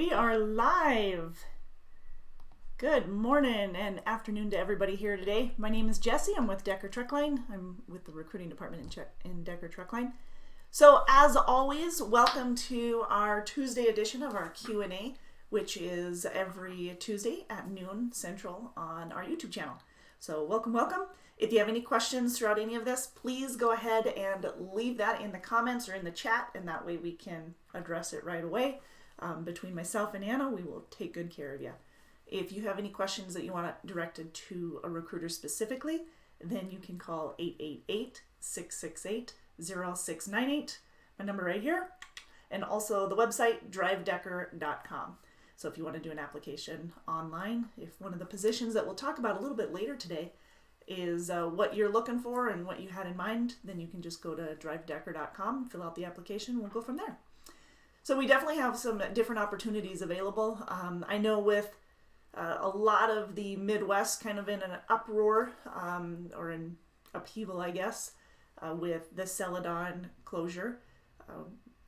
We are live. Good morning and afternoon to everybody here today. My name is Jessie. I'm with Decker Truckline. I'm with the recruiting department in Decker Truckline. So as always, welcome to our Tuesday edition of our Q&A, which is every Tuesday at noon Central on our YouTube channel. So welcome. If you have any questions throughout any of this, please go ahead and leave that in the comments or in the chat, and that way we can address it right away. Between myself and Anna, we will take good care of you. If you have any questions that you want directed to a recruiter specifically, then you can call 888-668-0698, my number right here, and also the website drivedecker.com. So if you want to do an application online, if one of the positions that we'll talk about a little bit later today is what you're looking for and what you had in mind, then you can just go to drivedecker.com, fill out the application, we'll go from there. So we definitely have some different opportunities available. I know with a lot of the Midwest kind of in an uproar or in upheaval, I guess, with the Celadon closure,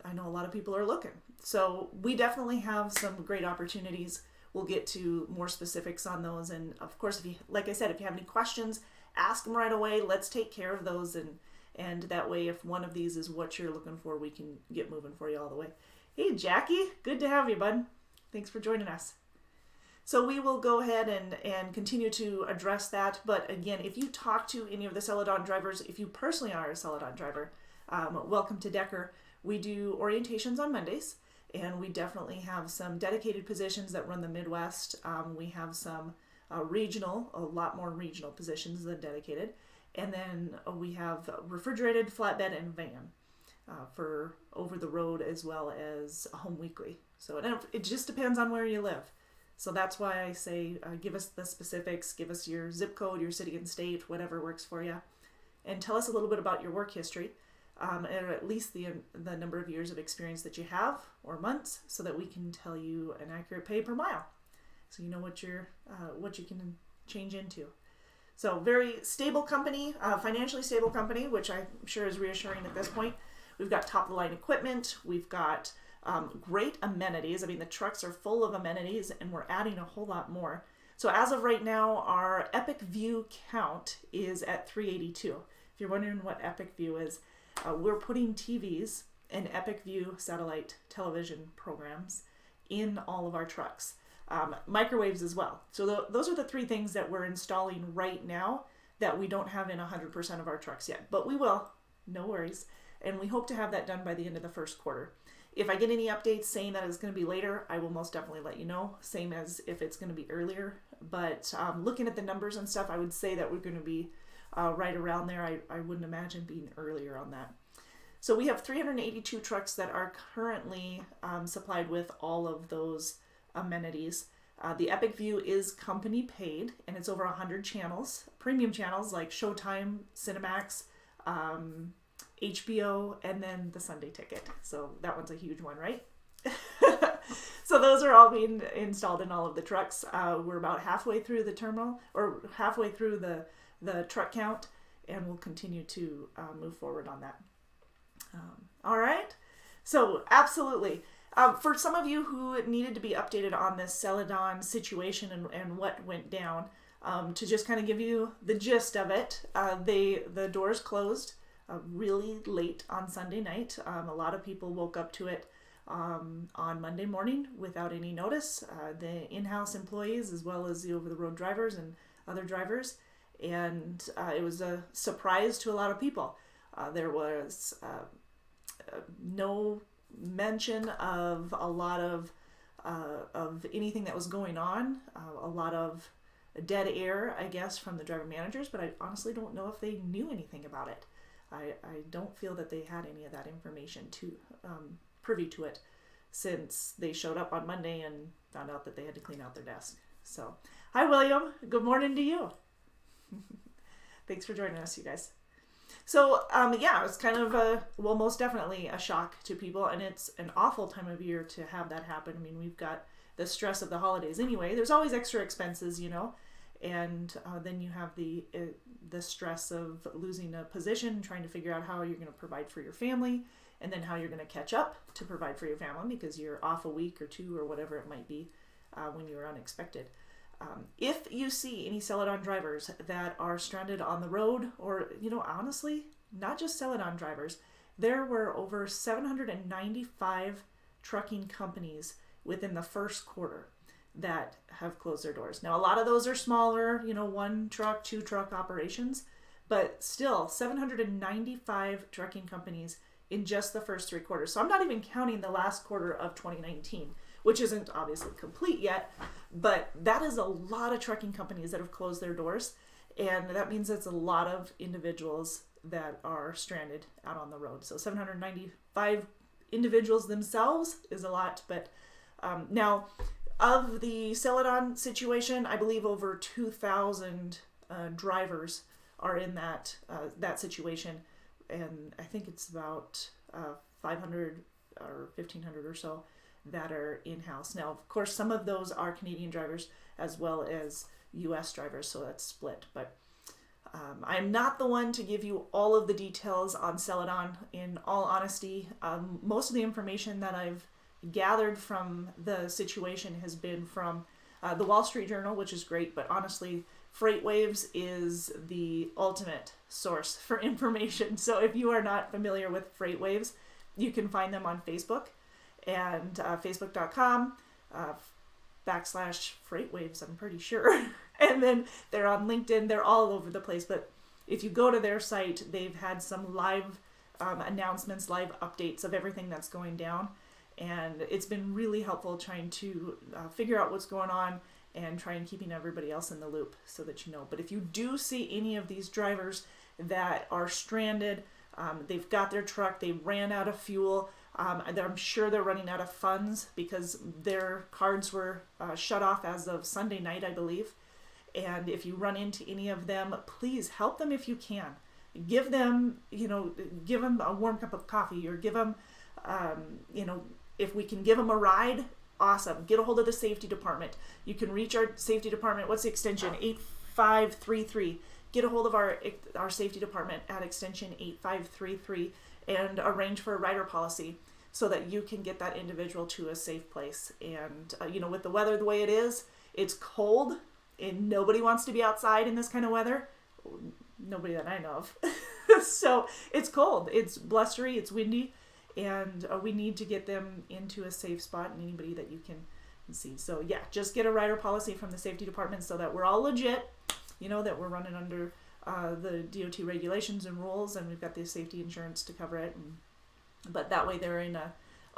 I know a lot of people are looking. So we definitely have some great opportunities. We'll get to more specifics on those. And of course, if you, like I said, if you have any questions, ask them right away. Let's take care of those. And that way, if one of these is what you're looking for, we can get moving for you all the way. Hey, Jackie, good to have you, bud. Thanks for joining us. So we will go ahead and continue to address that. But again, if you talk to any of the Celadon drivers, if you personally are a Celadon driver, welcome to Decker. We do orientations on Mondays, and we definitely have some dedicated positions that run the Midwest. We have some regional, a lot more regional positions than dedicated. And then we have refrigerated, flatbed, and van. For over the road as well as home weekly. So it just depends on where you live. So that's why I say give us the specifics, give us your zip code, your city and state, whatever works for you, and tell us a little bit about your work history, and at least the number of years of experience that you have or months, so that we can tell you an accurate pay per mile, so you know what you can change into. So very stable company, financially stable company, which I'm sure is reassuring at this point. We've got top-of-the-line equipment. We've got great amenities. I mean, the trucks are full of amenities, and we're adding a whole lot more. So as of right now, our Epic View count is at 382. If you're wondering what Epic View is, we're putting TVs and Epic View satellite television programs in all of our trucks. Microwaves as well. So those are the three things that we're installing right now that we don't have in 100% of our trucks yet. But we will. No worries. And we hope to have that done by the end of the first quarter. If I get any updates saying that it's going to be later, I will most definitely let you know, same as if it's going to be earlier. But looking at the numbers and stuff, I would say that we're going to be right around there. I wouldn't imagine being earlier on that. So we have 382 trucks that are currently supplied with all of those amenities. The Epic View is company paid, and it's over 100 channels, premium channels like Showtime, Cinemax, HBO, and then the Sunday ticket. So that one's a huge one, right? So those are all being installed in all of the trucks. We're about halfway through the terminal, or halfway through the truck count, and we'll continue to move forward on that. All right. So absolutely. For some of you who needed to be updated on this Celadon situation and what went down, to just kind of give you the gist of it, the doors closed really late on Sunday night. A lot of people woke up to it on Monday morning without any notice. The in-house employees as well as the over-the-road drivers and other drivers. And it was a surprise to a lot of people. There was no mention of a lot of anything that was going on. A lot of dead air, I guess, from the driver managers, but I honestly don't know if they knew anything about it. I don't feel that they had any of that information privy to it, since they showed up on Monday and found out that they had to clean out their desk. So, hi William, good morning to you. Thanks for joining us, you guys. So, yeah, it's kind of most definitely a shock to people, and it's an awful time of year to have that happen. I mean, we've got the stress of the holidays anyway. There's always extra expenses, and then you have the stress of losing a position, trying to figure out how you're going to provide for your family, and then how you're going to catch up to provide for your family because you're off a week or two or whatever it might be when you're unexpected. If you see any Celadon drivers that are stranded on the road, or, honestly, not just Celadon drivers, there were over 795 trucking companies within the first quarter that have closed their doors. Now, a lot of those are smaller, 1 truck, 2 truck operations, but still 795 trucking companies in just the first 3 quarters. So I'm not even counting the last quarter of 2019, which isn't obviously complete yet, but that is a lot of trucking companies that have closed their doors. And that means it's a lot of individuals that are stranded out on the road. So 795 individuals themselves is a lot, but now of the Celadon situation, I believe over 2,000 drivers are in that situation, and I think it's about 500 or 1,500 or so that are in-house. Now, of course, some of those are Canadian drivers as well as U.S. drivers, so that's split. But I'm not the one to give you all of the details on Celadon. In all honesty, most of the information that I've gathered from the situation has been from the Wall Street Journal, which is great, but honestly, FreightWaves is the ultimate source for information. So if you are not familiar with FreightWaves, you can find them on Facebook and facebook.com/FreightWaves, I'm pretty sure. And then they're on LinkedIn. They're all over the place. But if you go to their site, they've had some live announcements, live updates of everything that's going down. And it's been really helpful trying to figure out what's going on and trying keeping everybody else in the loop so that you know. But if you do see any of these drivers that are stranded, they've got their truck, they ran out of fuel, I'm sure they're running out of funds because their cards were shut off as of Sunday night, I believe. And if you run into any of them, please help them if you can. Give them a warm cup of coffee, or give them, if we can give them a ride, awesome. Get a hold of the safety department. You can reach our safety department. What's the extension? 8533. Get a hold of our safety department at extension 8533 and arrange for a rider policy so that you can get that individual to a safe place. And, with the weather the way it is, it's cold and nobody wants to be outside in this kind of weather. Nobody that I know of. So it's cold, it's blustery, it's windy, and we need to get them into a safe spot, and anybody that you can see. So yeah, just get a rider policy from the safety department so that we're all legit, that we're running under the DOT regulations and rules, and we've got the safety insurance to cover it. But that way they're in a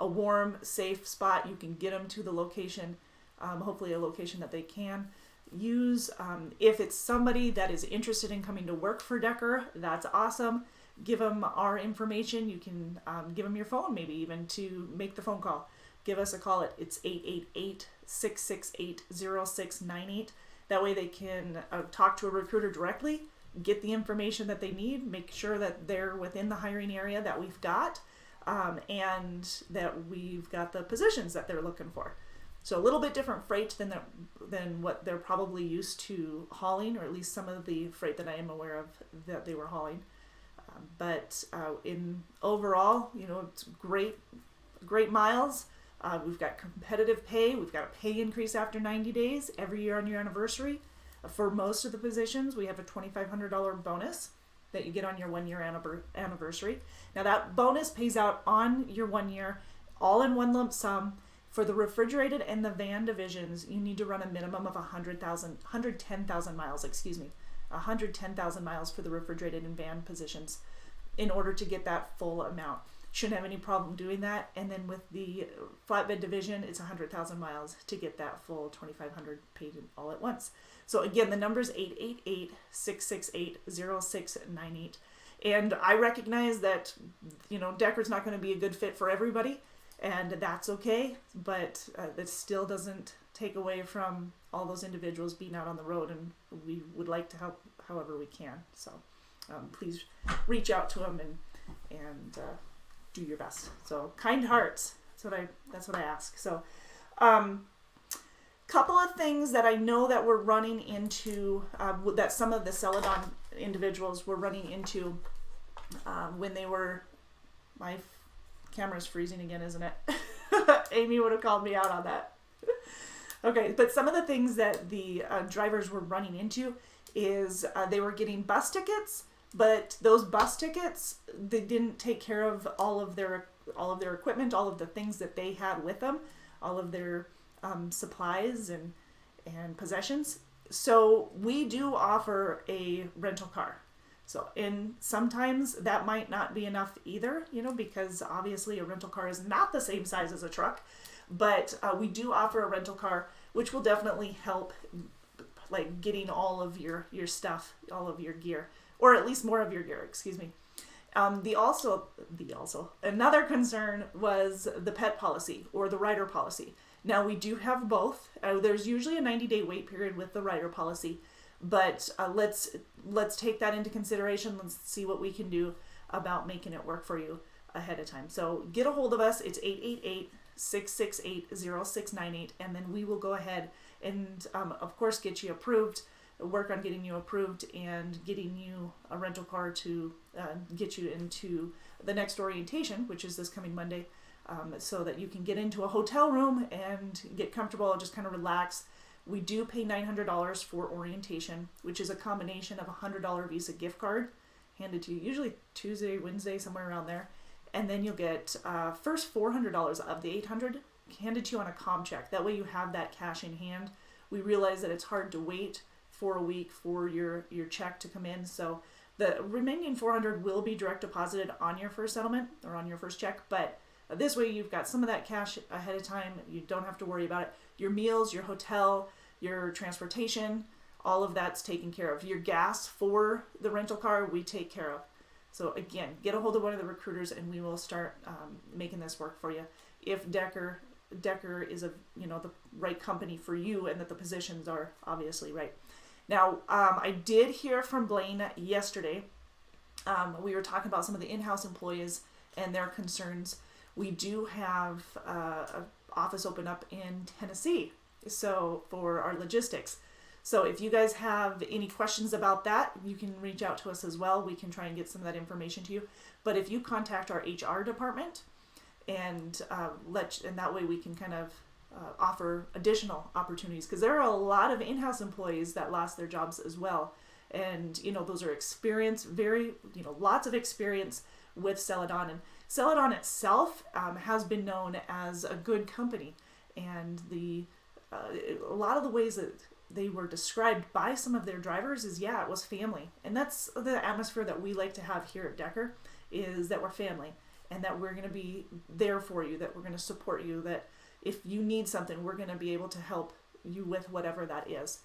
warm, safe spot. You can get them to the location, hopefully a location that they can use. If it's somebody that is interested in coming to work for Decker, that's awesome. Give them our information. You can give them your phone, maybe even to make the phone call. Give us a call it's 888-668-0698. That way they can talk to a recruiter directly, get the information that they need, make sure that they're within the hiring area that we've got, and that we've got the positions that they're looking for. So a little bit different freight than what they're probably used to hauling, or at least some of the freight that I am aware of that they were hauling. But in overall, it's great miles. We've got competitive pay. We've got a pay increase after 90 days every year on your anniversary. For most of the positions, we have a $2,500 bonus that you get on your 1 year anniversary. Now that bonus pays out on your 1 year, all in one lump sum. For the refrigerated and the van divisions, you need to run a minimum of 110,000 miles, 110,000 miles for the refrigerated and van positions in order to get that full amount. Shouldn't have any problem doing that. And then with the flatbed division, it's 100,000 miles to get that full 2,500 paid all at once. So again, the number is 888-668-0698. And I recognize that, Decker's not going to be a good fit for everybody, and that's okay, but that still doesn't take away from all those individuals being out on the road, and we would like to help however we can. So please reach out to them and do your best. So kind hearts, that's what I ask. So Couple of things that I know that we're running into, that some of the Celadon individuals were running into when they were, my camera's freezing again, isn't it? Amy would have called me out on that. Okay, but some of the things that the drivers were running into is they were getting bus tickets, but those bus tickets, they didn't take care of all of their equipment, all of the things that they had with them, all of their supplies and possessions. So we do offer a rental car. So, and sometimes that might not be enough either, because obviously a rental car is not the same size as a truck, but we do offer a rental car, which will definitely help, like getting all of your stuff, all of your gear, or at least more of your gear, excuse me. Another concern was the pet policy or the rider policy. Now we do have both. There's usually a 90-day wait period with the rider policy, but let's take that into consideration. Let's see what we can do about making it work for you ahead of time. So get a hold of us. It's 888-668-0698, and then we will go ahead and of course get you approved, work on getting you approved and getting you a rental car to get you into the next orientation, which is this coming Monday, so that you can get into a hotel room and get comfortable and just kind of relax. We do pay $900 for orientation, which is a combination of a $100 Visa gift card handed to you, usually Tuesday, Wednesday, somewhere around there. And then you'll get first $400 of the $800 handed to you on a comm check. That way you have that cash in hand. We realize that it's hard to wait for a week for your check to come in. So the remaining $400 will be direct deposited on your first settlement or on your first check. But this way you've got some of that cash ahead of time. You don't have to worry about it. Your meals, your hotel, your transportation, all of that's taken care of. Your gas for the rental car, we take care of. So again, get a hold of one of the recruiters and we will start making this work for you. If Decker is the right company for you and that the positions are obviously right. Now, I did hear from Blaine yesterday. We were talking about some of the in-house employees and their concerns. We do have an office open up in Tennessee, so for our logistics. So if you guys have any questions about that, you can reach out to us as well. We can try and get some of that information to you. But if you contact our HR department and that way we can kind of offer additional opportunities, because there are a lot of in-house employees that lost their jobs as well. And, those are experienced, lots of experience with Celadon. And Celadon itself has been known as a good company. And a lot of the ways that they were described by some of their drivers is, it was family. And that's the atmosphere that we like to have here at Decker, is that we're family and that we're going to be there for you, that we're going to support you, that if you need something, we're going to be able to help you with whatever that is.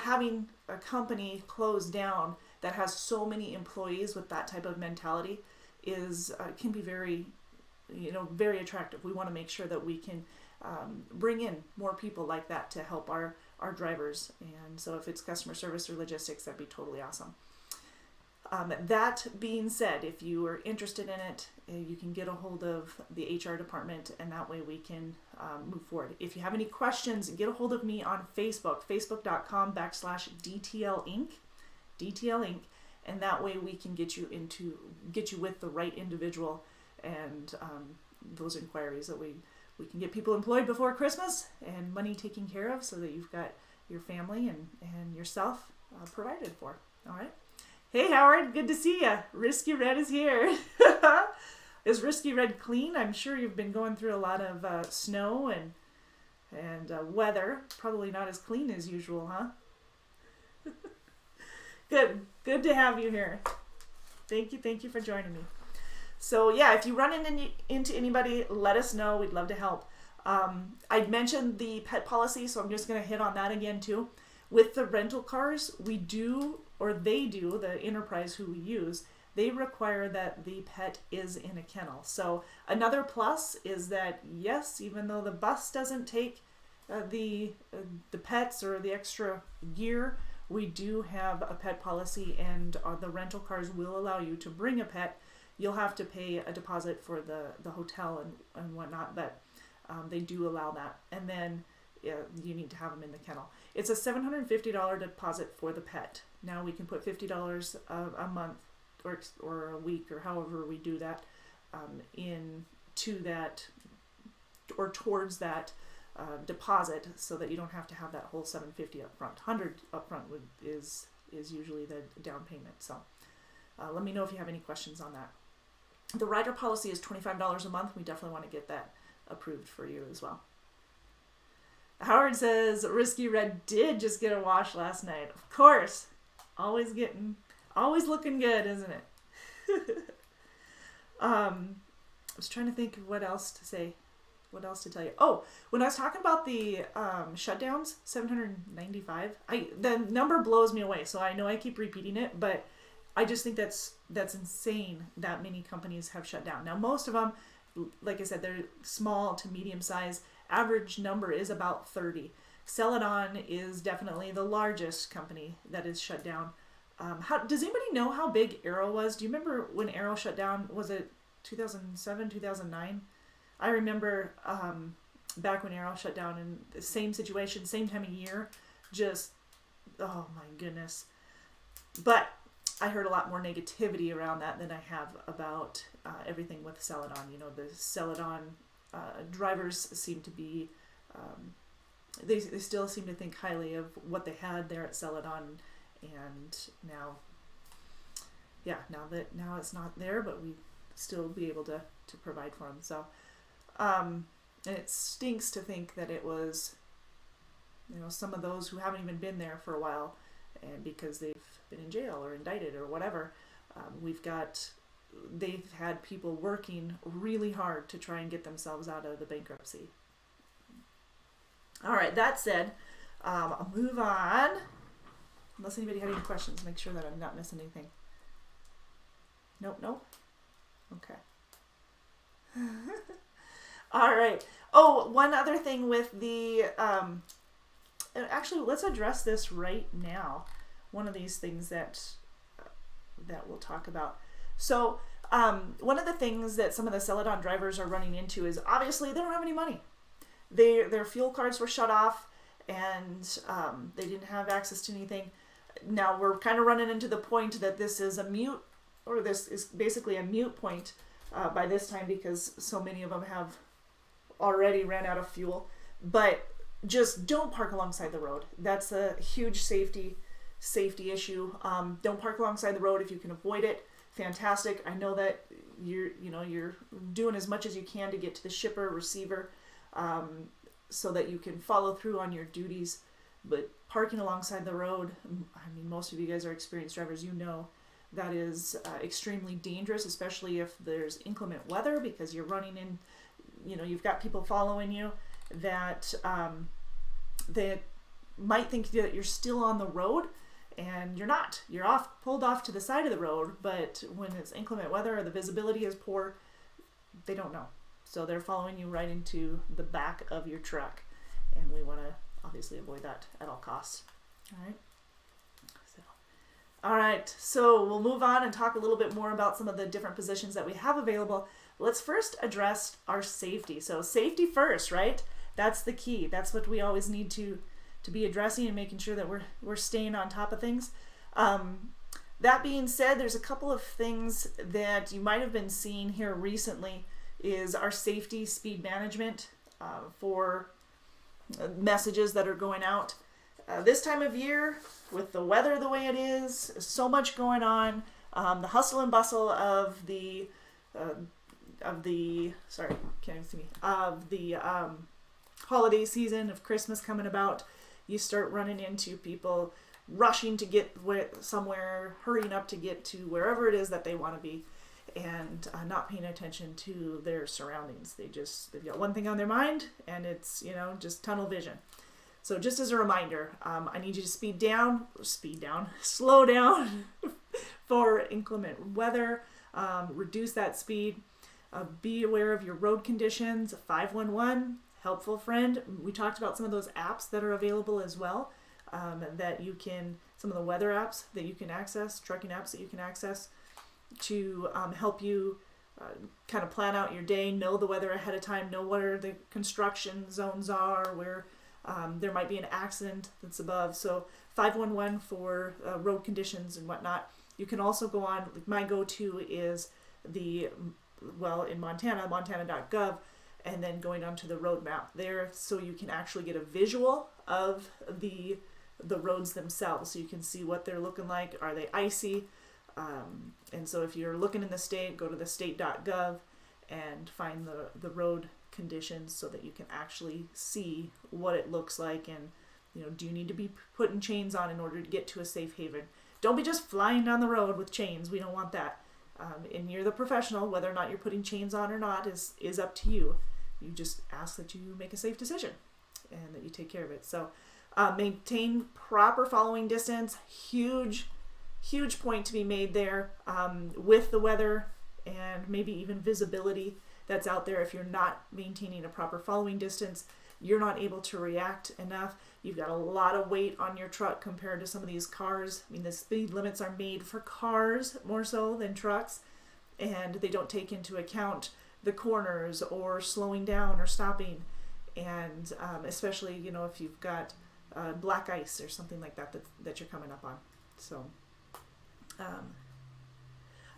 Having a company closed down that has so many employees with that type of mentality can be very, very attractive. We want to make sure that we can bring in more people like that to help our drivers. And so if it's customer service or logistics, that'd be totally awesome. That being said, if you are interested in it, you can get a hold of the HR department, and that way we can move forward. If you have any questions, get a hold of me on Facebook, facebook.com/DTL Inc., and that way we can get you with the right individual and those inquiries that we can get people employed before Christmas and money taken care of so that you've got your family and yourself provided for. All right. Hey, Howard, good to see you. Risky Red is here. Is Risky Red clean? I'm sure you've been going through a lot of snow and weather. Probably not as clean as usual, huh? Good to have you here. Thank you for joining me. So yeah, if you run into anybody, let us know. We'd love to help. I'd mentioned the pet policy, so I'm just going to hit on that again too. With the rental cars, they do, the Enterprise who we use, they require that the pet is in a kennel. So another plus is that, yes, even though the bus doesn't take the pets or the extra gear, we do have a pet policy, and the rental cars will allow you to bring a pet. You'll have to pay a deposit for the hotel and whatnot, but they do allow that. And then you need to have them in the kennel. It's a $750 deposit for the pet. Now we can put $50 a month or a week or however we do that into that or towards that deposit, so that you don't have to have that whole $750 up front. $100 up front is usually the down payment. So let me know if you have any questions on that. The rider policy is $25 a month. We definitely want to get that approved for you as well. Howard says Risky Red did just get a wash last night. Of course, always looking good, isn't it? I was trying to think of what else to say. What else to tell you? Oh, when I was talking about the shutdowns, 795, the number blows me away. So I know I keep repeating it, but I just think that's insane that many companies have shut down. Now, most of them, like I said, they're small to medium size. Average number is about 30. Celadon is definitely the largest company that is shut down. Does anybody know how big Arrow was? Do you remember when Arrow shut down? Was it 2007, 2009? I remember back when Arrow shut down in the same situation, same time of year, just, oh my goodness. But I heard a lot more negativity around that than I have about everything with Celadon. You know, the Celadon drivers seem to be, they still seem to think highly of what they had there at Celadon, and now it's not there, but we still be able to provide for them. So, and it stinks to think that it was, some of those who haven't even been there for a while, and because they've been in jail or indicted or whatever, they've had people working really hard to try and get themselves out of the bankruptcy. All right, that said, I'll move on. Unless anybody had any questions, make sure that I'm not missing anything. Nope. Okay. All right. Oh, one other thing with the, actually, let's address this right now. One of these things that we'll talk about. So, one of the things that some of the Celadon drivers are running into is obviously they don't have any money. Their fuel cards were shut off, and they didn't have access to anything. Now we're kind of running into the point that this is basically a mute point by this time, because so many of them have already ran out of fuel. But just don't park alongside the road. That's a huge safety issue. Don't park alongside the road if you can avoid it. Fantastic. I know that you're doing as much as you can to get to the shipper, receiver, so that you can follow through on your duties. But parking alongside the road, I mean, most of you guys are experienced drivers, that is extremely dangerous, especially if there's inclement weather, because you're running in, you've got people following you that they might think that you're still on the road, and you're not. You're pulled off to the side of the road, but when it's inclement weather or the visibility is poor, they don't know. So they're following you right into the back of your truck, and we want to obviously avoid that at all costs. All right, so we'll move on and talk a little bit more about some of the different positions that we have available. Let's first address our safety. So safety first, right? That's the key. That's what we always need to be addressing and making sure that we're staying on top of things. That being said, there's a couple of things that you might have been seeing here recently is our safety speed management for messages that are going out. This time of year, with the weather the way it is, so much going on, the hustle and bustle of the holiday season of Christmas coming about, you start running into people rushing to get somewhere, hurrying up to get to wherever it is that they want to be, and not paying attention to their surroundings. They've got one thing on their mind, and it's, just tunnel vision. So just as a reminder, I need you to slow down for inclement weather, reduce that speed, be aware of your road conditions. 511, helpful friend. We talked about some of those apps that are available as well, some of the weather apps that you can access, trucking apps that you can access to help you kind of plan out your day, know the weather ahead of time, know where the construction zones are, where there might be an accident that's above. So 511 for road conditions and whatnot. You can also go on, like my go-to is in Montana, montana.gov, and then going onto the road map there, so you can actually get a visual of the roads themselves, so you can see what they're looking like. Are they icy? And so if you're looking in the state, go to the state.gov and find the road conditions so that you can actually see what it looks like, and do you need to be putting chains on in order to get to a safe haven. Don't be just flying down the road with chains. We don't want that. And you're the professional. Whether or not you're putting chains on or not is up to you. You just ask that you make a safe decision and that you take care of it. So maintain proper following distance. Huge point to be made there with the weather and maybe even visibility that's out there. If you're not maintaining a proper following distance, you're not able to react enough. You've got a lot of weight on your truck compared to some of these cars. I mean, the speed limits are made for cars more so than trucks, and they don't take into account the corners or slowing down or stopping. And especially, if you've got black ice or something like that you're coming up on. So,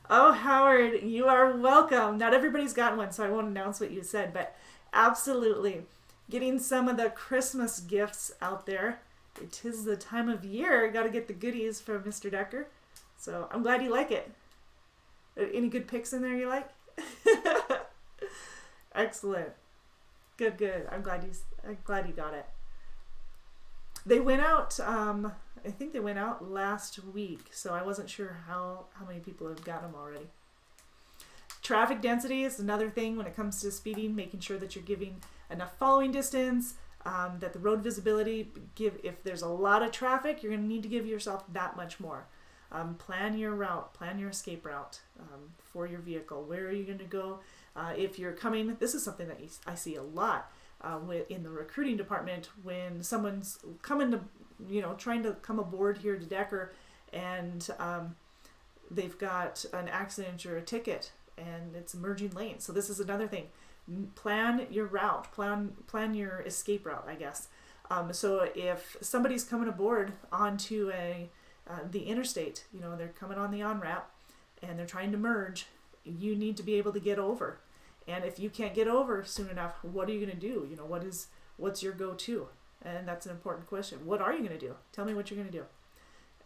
oh, Howard, you are welcome. Not everybody's got one, so I won't announce what you said, but absolutely. Getting some of the Christmas gifts out there. It is the time of year. Got to get the goodies from Mr. Decker. So I'm glad you like it. Any good picks in there you like? Excellent. Good. I'm glad you got it. They went out. I think they went out last week, so I wasn't sure how many people have got them already. Traffic density is another thing when it comes to speeding, making sure that you're giving enough following distance, that the road visibility, if there's a lot of traffic, you're going to need to give yourself that much more. Plan your route, plan your escape route for your vehicle. Where are you going to go? If you're coming, this is something that I see a lot in the recruiting department when someone's coming to, trying to come aboard here to Decker, and they've got an accident or a ticket and it's merging lanes. So this is another thing. Plan your route, plan your escape route, I guess. So if somebody's coming aboard onto the interstate, they're coming on the on-ramp and they're trying to merge, you need to be able to get over. And if you can't get over soon enough, what are you going to do? What's your go-to? And that's an important question. What are you going to do? Tell me what you're going to do.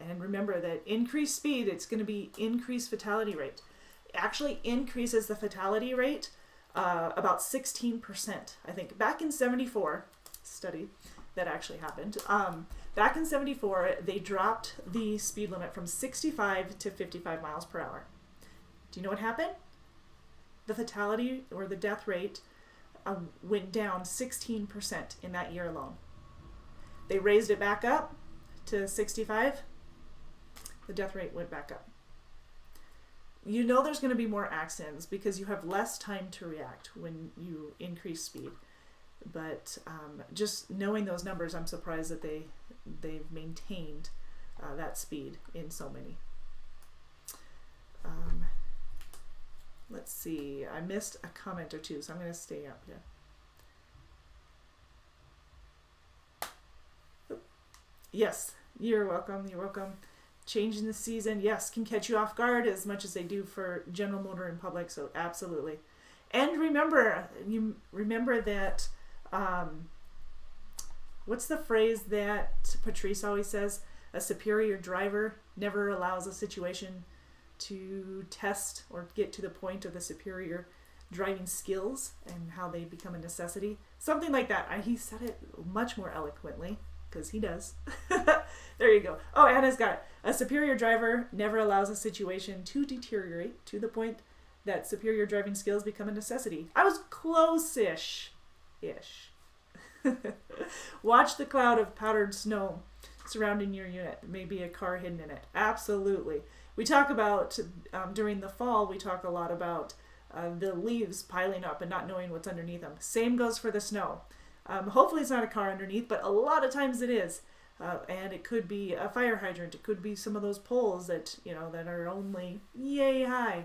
And remember that increased speed, it's going to be increased fatality rate. It actually increases the fatality rate about 16%. I think back in 74, study that actually happened. Back in 74, they dropped the speed limit from 65 to 55 miles per hour. Do you know what happened? The fatality or the death rate went down 16% in that year alone. They raised it back up to 65. The death rate went back up. There's going to be more accidents because you have less time to react when you increase speed. But just knowing those numbers, I'm surprised that they've maintained that speed in so many. Let's see. I missed a comment or two, so I'm going to stay up here. Yes, you're welcome. You're welcome. Changing the season, yes, can catch you off guard as much as they do for General Motor in public, so absolutely. And remember that, what's the phrase that Patrice always says? A superior driver never allows a situation to test or get to the point of the superior driving skills and how they become a necessity. Something like that. He said it much more eloquently, because he does. There you go. Oh, Anna's got it. A superior driver never allows a situation to deteriorate to the point that superior driving skills become a necessity. I was close-ish. Watch the cloud of powdered snow surrounding your unit. Maybe a car hidden in it. Absolutely. We talk about, during the fall, we talk a lot about the leaves piling up and not knowing what's underneath them. Same goes for the snow. Hopefully it's not a car underneath, but a lot of times it is. And it could be a fire hydrant. It could be some of those poles that, that are only yay high.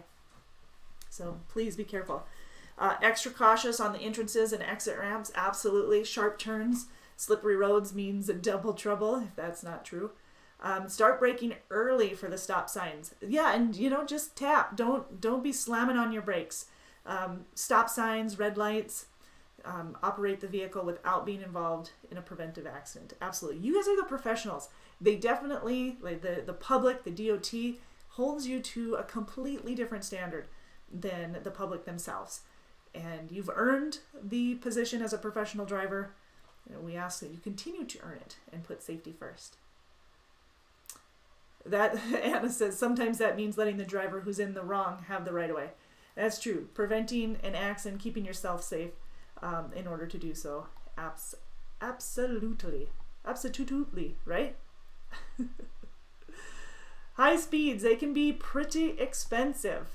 So please be careful. Extra cautious on the entrances and exit ramps, absolutely. Sharp turns, slippery roads means double trouble, if that's not true. Start braking early for the stop signs. Yeah, and just tap. Don't be slamming on your brakes. Stop signs, red lights. Operate the vehicle without being involved in a preventive accident. Absolutely. You guys are the professionals. They definitely, like the public, the DOT, holds you to a completely different standard than the public themselves. And you've earned the position as a professional driver. We ask that you continue to earn it and put safety first. That, Anna says, sometimes that means letting the driver who's in the wrong have the right of way. That's true. Preventing an accident, keeping yourself safe in order to do so. Absolutely, right? High speeds, they can be pretty expensive.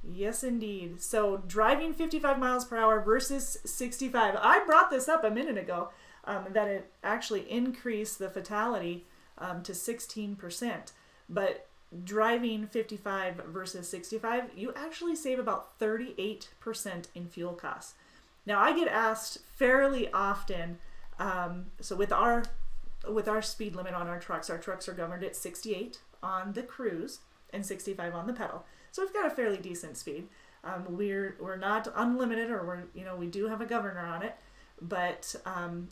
Yes, indeed. So driving 55 miles per hour versus 65. I brought this up a minute ago, that it actually increased the fatality to 16%. But driving 55 versus 65, you actually save about 38% in fuel costs. Now, I get asked fairly often, so with our speed limit on our trucks are governed at 68 on the cruise and 65 on the pedal. So we've got a fairly decent speed. We're not unlimited, or we do have a governor on it, but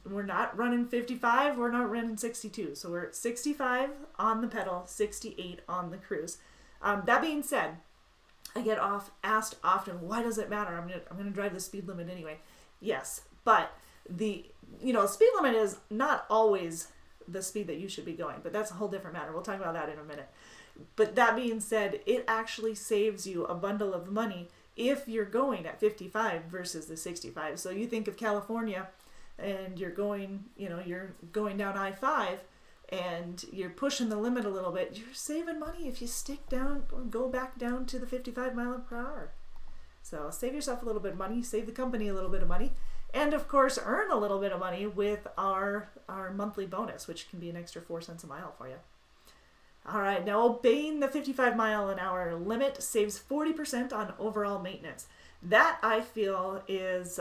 we're not running 55, we're not running 62. So we're at 65 on the pedal, 68 on the cruise. That being said, I get asked often, why does it matter? I'm gonna drive the speed limit anyway. Yes, but the speed limit is not always the speed that you should be going, but that's a whole different matter. We'll talk about that in a minute. But that being said, it actually saves you a bundle of money if you're going at 55 versus the 65. So you think of California and you're going down I-5 and you're pushing the limit a little bit, you're saving money if you stick down or go back down to the 55 mile per hour. So save yourself a little bit of money, save the company a little bit of money, and of course earn a little bit of money with our monthly bonus, which can be an extra 4 cents a mile for you. All right, now obeying the 55 mile an hour limit saves 40% on overall maintenance. That, I feel, is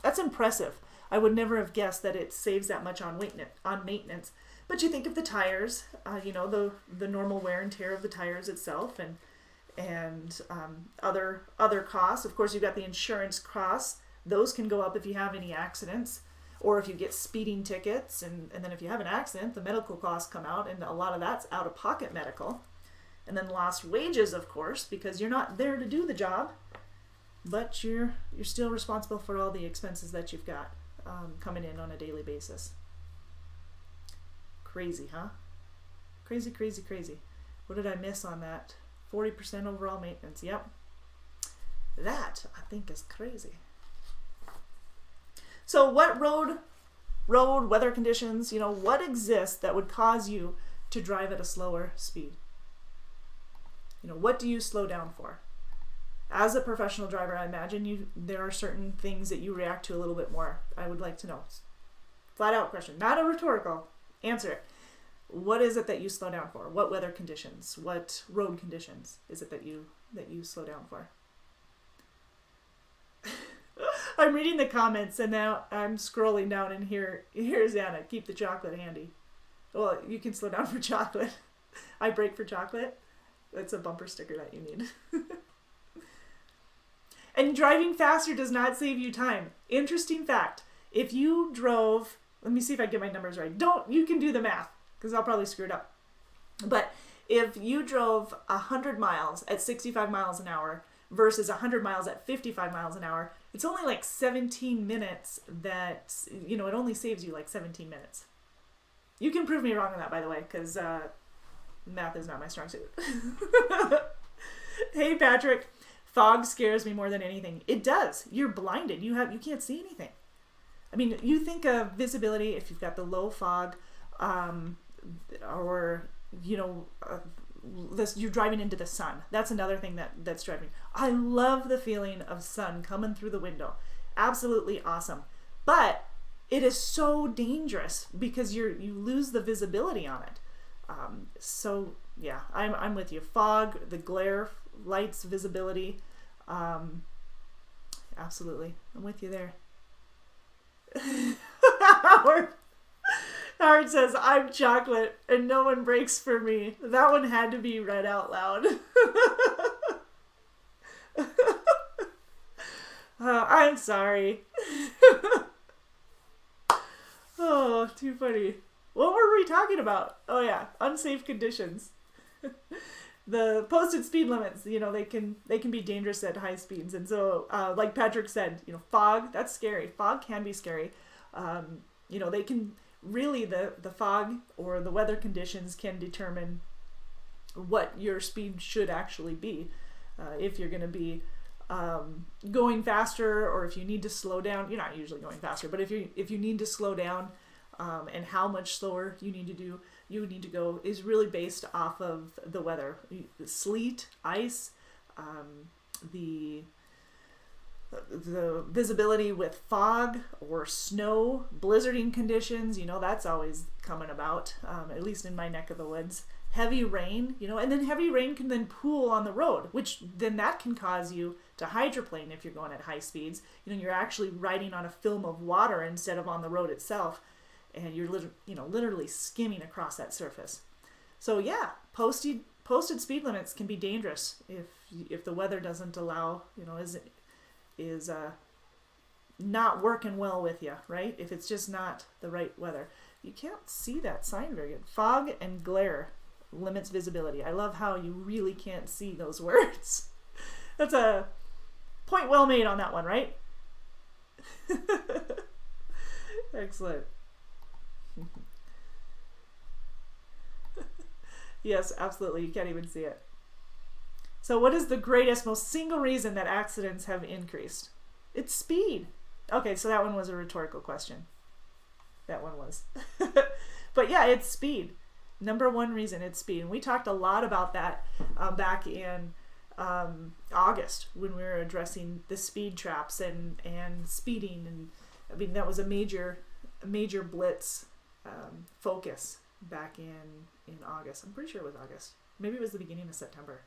that's impressive. I would never have guessed that it saves that much on maintenance. But you think of the tires, the normal wear and tear of the tires itself, and other costs. Of course, you've got the insurance costs. Those can go up if you have any accidents, or if you get speeding tickets, and then if you have an accident, the medical costs come out, and a lot of that's out-of-pocket medical. And then lost wages, of course, because you're not there to do the job, but you're still responsible for all the expenses that you've got coming in on a daily basis. Crazy, huh? Crazy, crazy, crazy. What did I miss on that? 40% overall maintenance. Yep. That, I think, is crazy. So what road weather conditions, what exists that would cause you to drive at a slower speed? What do you slow down for? As a professional driver, I imagine there are certain things that you react to a little bit more. I would like to know. Flat out question, not a rhetorical. Answer it. What is it that you slow down for? What weather conditions? What road conditions is it that you slow down for? I'm reading the comments, and now I'm scrolling down, and here's Anna. Keep the chocolate handy. Well, you can slow down for chocolate. I brake for chocolate. That's a bumper sticker that you need. And driving faster does not save you time. Interesting fact. If you drove, let me see if I get my numbers right. You can do the math, because I'll probably screw it up. But if you drove 100 miles at 65 miles an hour versus 100 miles at 55 miles an hour, it's only like 17 minutes that, it only saves you like 17 minutes. You can prove me wrong on that, by the way, because math is not my strong suit. Hey, Patrick. Fog scares me more than anything. It does. You're blinded. You can't see anything. I mean, you think of visibility if you've got the low fog, or you're driving into the sun. That's another thing that's driving. I love the feeling of sun coming through the window. Absolutely awesome. But it is so dangerous because you lose the visibility on it. So yeah, I'm with you. Fog, the glare lights, visibility. Absolutely. I'm with you there. Howard says, I'm chocolate and no one breaks for me. That one had to be read out loud. I'm sorry. Oh, too funny. What were we talking about? Oh yeah, unsafe conditions. The posted speed limits, they can be dangerous at high speeds. And so, like Patrick said, fog, that's scary. Fog can be scary. They can really, the fog or the weather conditions can determine what your speed should actually be. If you're going to be going faster, or if you need to slow down. You're not usually going faster, but if you need to slow down, and how much slower you need to go is really based off of the weather. Sleet, ice, the visibility with fog or snow, blizzarding conditions, that's always coming about, at least in my neck of the woods. Heavy rain, and then heavy rain can then pool on the road, which then that can cause you to hydroplane if you're going at high speeds. You're actually riding on a film of water instead of on the road itself, and you're literally skimming across that surface. So yeah, posted speed limits can be dangerous if the weather doesn't allow, is not working well with you, right? If it's just not the right weather. You can't see that sign very good. Fog and glare limits visibility. I love how you really can't see those words. That's a point well made on that one, right? Excellent. Yes, absolutely. You can't even see it. So what is the greatest, most single reason that accidents have increased? It's speed. Okay, so that one was a rhetorical question. That one was. But yeah, it's speed. Number one reason, it's speed. And we talked a lot about that back in August when we were addressing the speed traps and speeding. And I mean, that was a major blitz focus back in August. I'm pretty sure it was August. Maybe it was the beginning of September.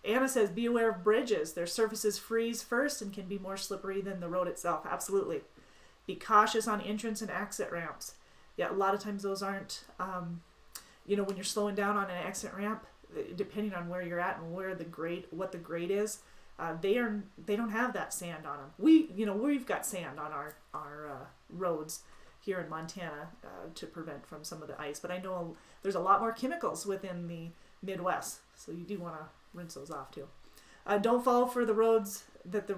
Anna says, be aware of bridges. Their surfaces freeze first and can be more slippery than the road itself. Absolutely. Be cautious on entrance and exit ramps. Yeah, a lot of times those aren't, when you're slowing down on an exit ramp, depending on where you're at and what the grade is, they don't have that sand on them. We've got sand on our roads here in Montana to prevent from some of the ice, but I know there's a lot more chemicals within the Midwest, so you do want to rinse those off too. Don't fall for the roads that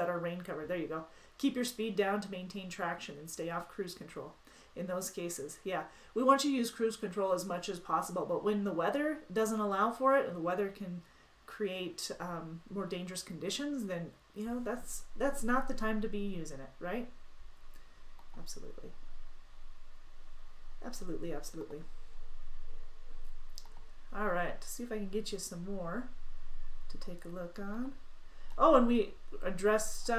are rain covered. There you go. Keep your speed down to maintain traction and stay off cruise control. In those cases, yeah, we want you to use cruise control as much as possible, but when the weather doesn't allow for it and the weather can create more dangerous conditions, then that's not the time to be using it, right? Absolutely. All right, see if I can get you some more to take a look on. Oh, and we addressed,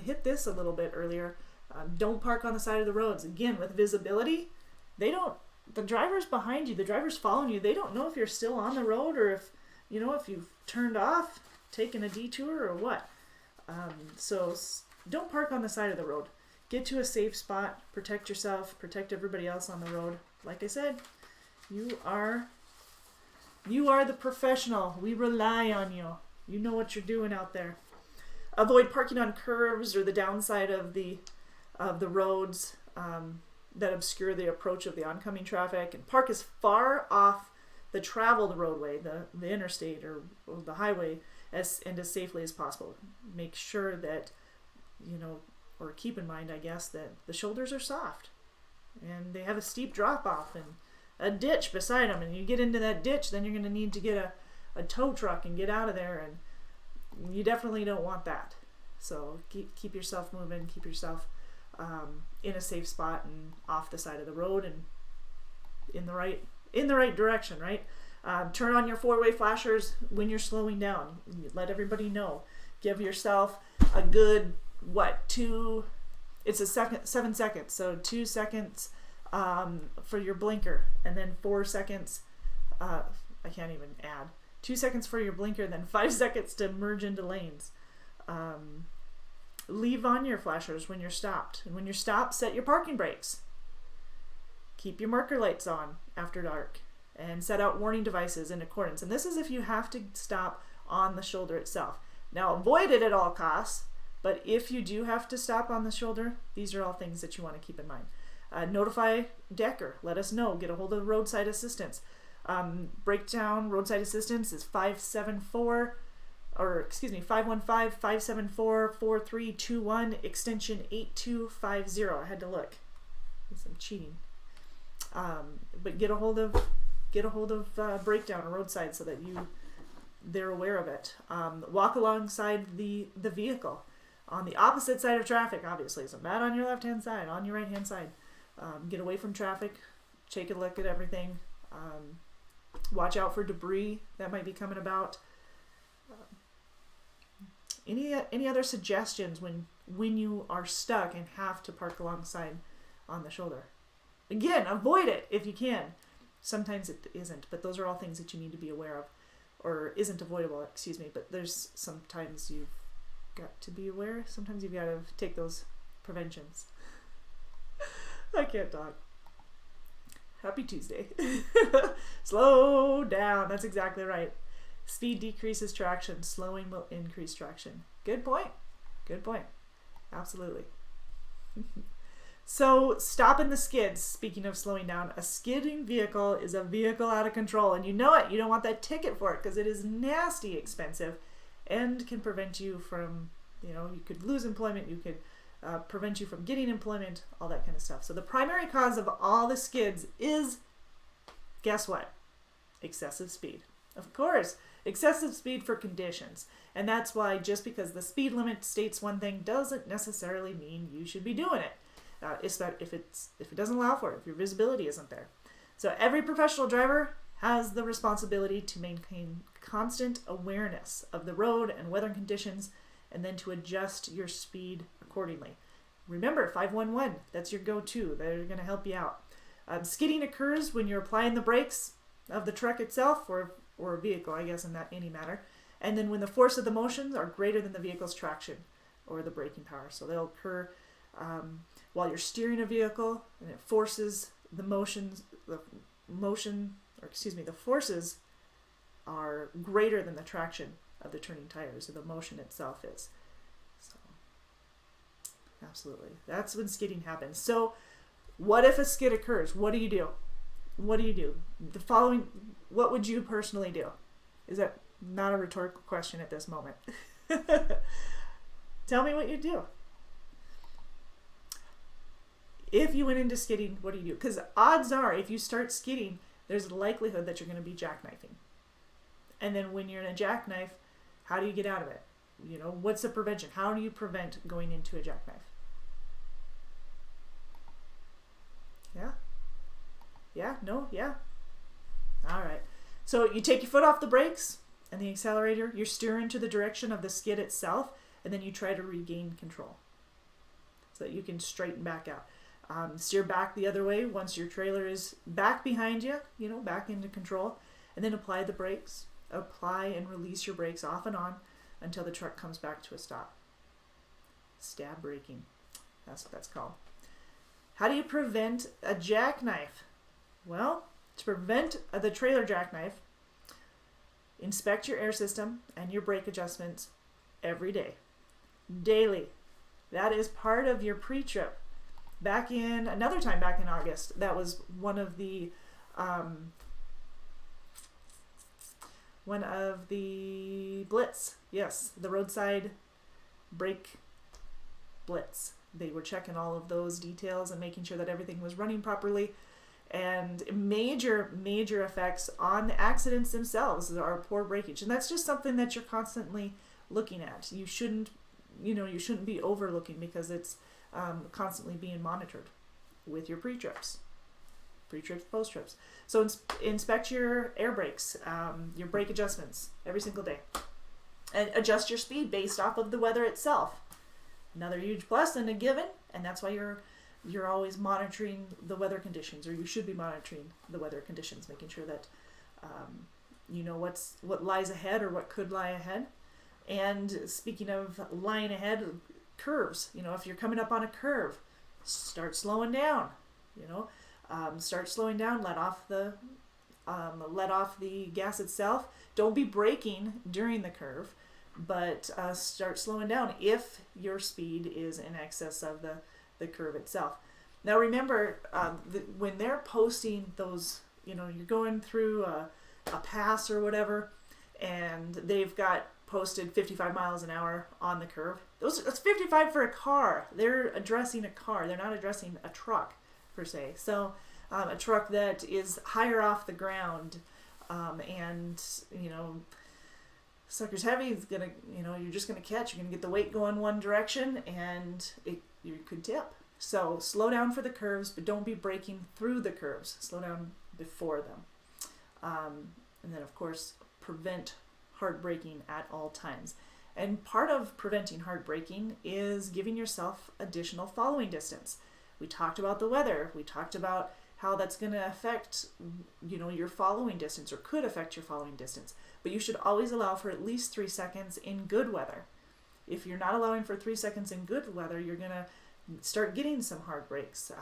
hit this a little bit earlier. Don't park on the side of the roads. Again, with visibility, the drivers behind you, the drivers following you, they don't know if you're still on the road or if you've turned off, taken a detour or what. So don't park on the side of the road. Get to a safe spot, protect yourself, protect everybody else on the road. Like I said, you are the professional. We rely on you. You know what you're doing out there. Avoid parking on curves or the downside of the roads that obscure the approach of the oncoming traffic, and park as far off the traveled roadway, the interstate or the highway, as safely as possible. Make sure that, or keep in mind, I guess, that the shoulders are soft and they have a steep drop off and a ditch beside them, and you get into that ditch, then you're going to need to get a tow truck and get out of there, and you definitely don't want that. So keep yourself moving, keep yourself in a safe spot and off the side of the road and in the right direction, right? Turn on your four-way flashers when you're slowing down. Let everybody know. Give yourself a good 7 seconds. So 2 seconds for your blinker, and then 4 seconds I can't even add. 2 seconds for your blinker, then 5 seconds to merge into lanes. Leave on your flashers when you're stopped. And when you're stopped, set your parking brakes. Keep your marker lights on after dark. And set out warning devices in accordance. And this is if you have to stop on the shoulder itself. Now, avoid it at all costs. But if you do have to stop on the shoulder, these are all things that you want to keep in mind. Notify Decker. Let us know. Get a hold of roadside assistance. Breakdown roadside assistance is 515-574-4321, extension 8250. I had to look. I'm cheating. But get a hold of breakdown or roadside so that they're aware of it. Walk alongside the vehicle on the opposite side of traffic, obviously, so not on your left hand side, on your right hand side. Get away from traffic, take a look at everything. Watch out for debris that might be coming about. Any other suggestions when you are stuck and have to park alongside on the shoulder? Again, avoid it if you can. Sometimes it isn't, but those are all things that you need to be aware of, or isn't avoidable, excuse me, but there's sometimes you've got to be aware. Sometimes you've got to take those preventions. I can't talk. Happy Tuesday. Slow down. That's exactly right. Speed decreases traction. Slowing will increase traction. Good point. Good point. Absolutely. So, stopping the skids. Speaking of slowing down, a skidding vehicle is a vehicle out of control, and you know it. You don't want that ticket for it because it is nasty expensive and can prevent you from, you could lose employment, you could prevent you from getting employment, all that kind of stuff. So the primary cause of all the skids is, guess what? Excessive speed. Of course, excessive speed for conditions. And that's why just because the speed limit states one thing doesn't necessarily mean you should be doing it. If it doesn't allow for it, if your visibility isn't there. So every professional driver has the responsibility to maintain constant awareness of the road and weather conditions, and then to adjust your speed accordingly. Remember, 511, that's your go-to. They're going to help you out. Skidding occurs when you're applying the brakes of the truck itself, or a vehicle, I guess, in that any matter, and then when the force of the motions are greater than the vehicle's traction or the braking power. So they'll occur while you're steering a vehicle, and it forces the forces are greater than the traction of the turning tires, or the motion itself is. So, absolutely. That's when skidding happens. So, what if a skid occurs? What do you do? What do you do? The following, what would you personally do? Is that not a rhetorical question at this moment? Tell me what you do. If you went into skidding, what do you do? Because odds are, if you start skidding, there's a likelihood that you're going to be jackknifing. And then when you're in a jackknife, how do you get out of it? What's the prevention? How do you prevent going into a jackknife? Yeah? Yeah? No? Yeah? All right. So you take your foot off the brakes and the accelerator, you're steering to the direction of the skid itself, and then you try to regain control so that you can straighten back out. Steer back the other way once your trailer is back behind you, back into control, and then apply the brakes. Apply and release your brakes off and on until the truck comes back to a stop. Stab braking. That's what that's called. How do you prevent a jackknife? Well, to prevent the trailer jackknife, inspect your air system and your brake adjustments every day. Daily. That is part of your pre-trip. Another time back in August, that was one of the blitz. Yes, the roadside brake blitz. They were checking all of those details and making sure that everything was running properly. And major effects on the accidents themselves are poor breakage. And that's just something that you're constantly looking at. You shouldn't be overlooking, because it's constantly being monitored with your pre-trips, post-trips. So inspect your air brakes, your brake adjustments every single day, and adjust your speed based off of the weather itself. Another huge plus and a given, and that's why you're always monitoring the weather conditions, or you should be monitoring the weather conditions, making sure that you know what lies ahead or what could lie ahead. And speaking of lying ahead, curves. You know, if you're coming up on a curve, start slowing down. You know, start slowing down. Let off the gas itself. Don't be braking during the curve, but start slowing down if your speed is in excess of the curve itself. Now remember, when they're posting those, you know, you're going through a pass or whatever, and they've got posted 55 miles an hour on the curve. That's 55 for a car. They're addressing a car. They're not addressing a truck per se. So a truck that is higher off the ground, and you know, sucker's heavy is gonna, you know, you're just gonna catch. You're gonna get the weight going one direction, and you could tip. So slow down for the curves, but don't be braking through the curves. Slow down before them, and then of course prevent hard braking at all times. And part of preventing hard braking is giving yourself additional following distance. We talked about the weather. We talked about how that's going to affect, you know, your following distance, or could affect your following distance. But you should always allow for at least 3 seconds in good weather. If you're not allowing for 3 seconds in good weather, you're going to start getting some hard brakes.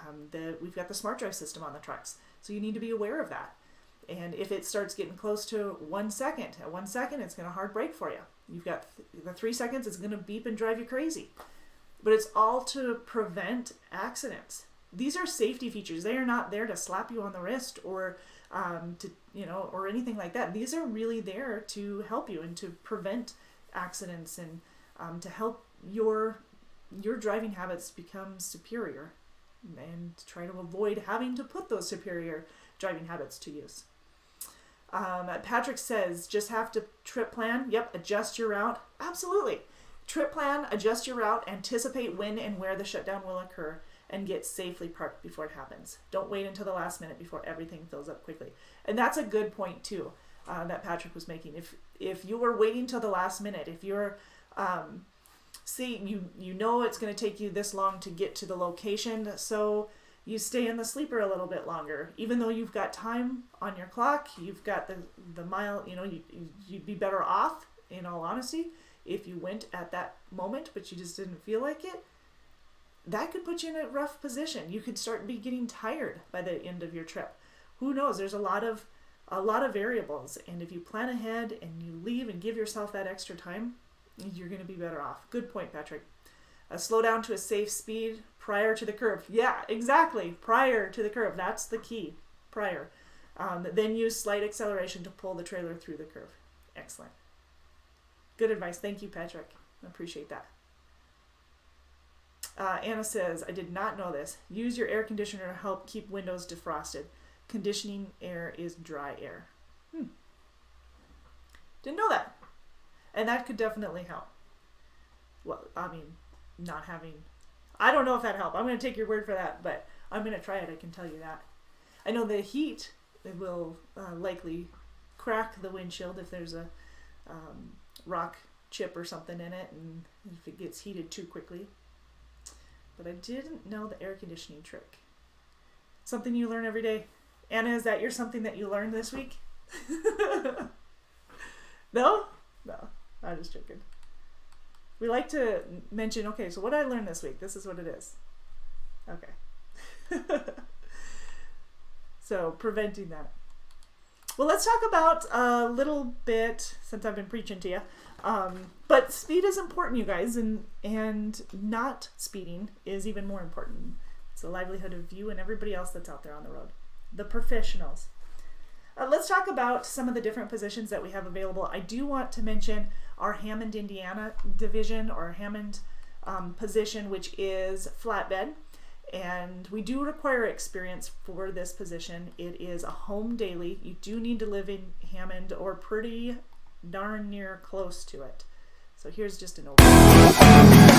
We've got the smart drive system on the trucks, so you need to be aware of that. And if it starts getting close to 1 second, at 1 second, it's going to hard brake for you. You've got the 3 seconds, it's going to beep and drive you crazy. But it's all to prevent accidents. These are safety features. They are not there to slap you on the wrist or to, you know, or anything like that. These are really there to help you and to prevent accidents, and to help your driving habits become superior, and try to avoid having to put those superior driving habits to use. Patrick says, just have to trip plan. Yep, adjust your route. Absolutely. Trip plan, adjust your route, anticipate when and where the shutdown will occur, and get safely parked before it happens. Don't wait until the last minute before everything fills up quickly. And that's a good point too, that Patrick was making. If you were waiting till the last minute, if you're you know it's going to take you this long to get to the location, so you stay in the sleeper a little bit longer, even though you've got time on your clock, you've got the mile, you know, you'd be better off, in all honesty, if you went at that moment, but you just didn't feel like it. That could put you in a rough position. You could start getting tired by the end of your trip. Who knows? There's a lot of variables, and if you plan ahead and you leave and give yourself that extra time, you're going to be better off. Good point, Patrick. Slow down to a safe speed prior to the curve. Yeah, exactly. Prior to the curve. That's the key. Prior. Then use slight acceleration to pull the trailer through the curve. Excellent. Good advice. Thank you, Patrick. I appreciate that. Anna says, I did not know this. Use your air conditioner to help keep windows defrosted. Conditioning air is dry air. Didn't know that. And that could definitely help. Well, I mean, not having... I don't know if that helped. I'm going to take your word for that, but I'm going to try it. I can tell you that. I know the heat will likely crack the windshield if there's a rock chip or something in it, and if it gets heated too quickly. But I didn't know the air conditioning trick. Something you learn every day. Anna, is that something that you learned this week? No? No. I'm just joking. We like to mention, okay, so what did I learn this week? This is what it is. Okay. So, preventing that. Well, let's talk about a little bit, since I've been preaching to you, but speed is important, you guys, and not speeding is even more important. It's the livelihood of you and everybody else that's out there on the road. The professionals. Let's talk about some of the different positions that we have available. I do want to mention our Hammond, Indiana division, or Hammond position, which is flatbed. And we do require experience for this position. It is a home daily. You do need to live in Hammond or pretty darn near close to it. So here's just an overview.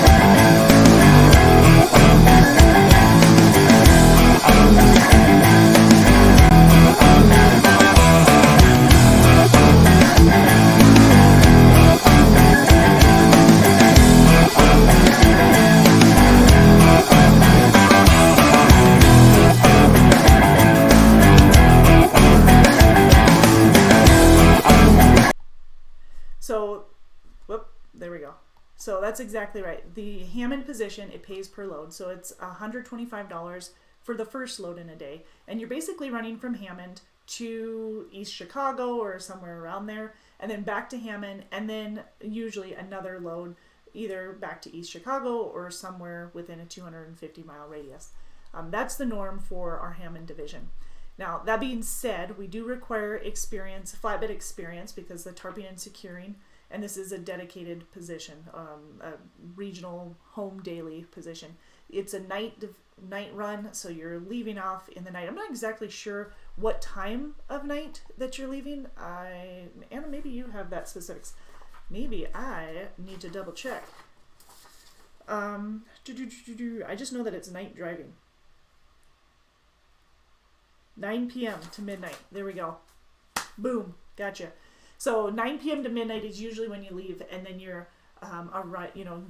there we go. So that's exactly right. The Hammond position, it pays per load. So it's $125 for the first load in a day. And you're basically running from Hammond to East Chicago or somewhere around there, and then back to Hammond, and then usually another load either back to East Chicago or somewhere within a 250-mile radius. That's the norm for our Hammond division. Now, that being said, we do require experience, flatbed experience, because the tarping and securing, and this is a dedicated position, a regional home daily position. It's a night run, so you're leaving off in the night. I'm not exactly sure what time of night that you're leaving. Anna, maybe you have that specifics. Maybe I need to double check. I just know that it's night driving. 9 p.m. to midnight. There we go. Boom. Gotcha. So 9 p.m. to midnight is usually when you leave, and then you're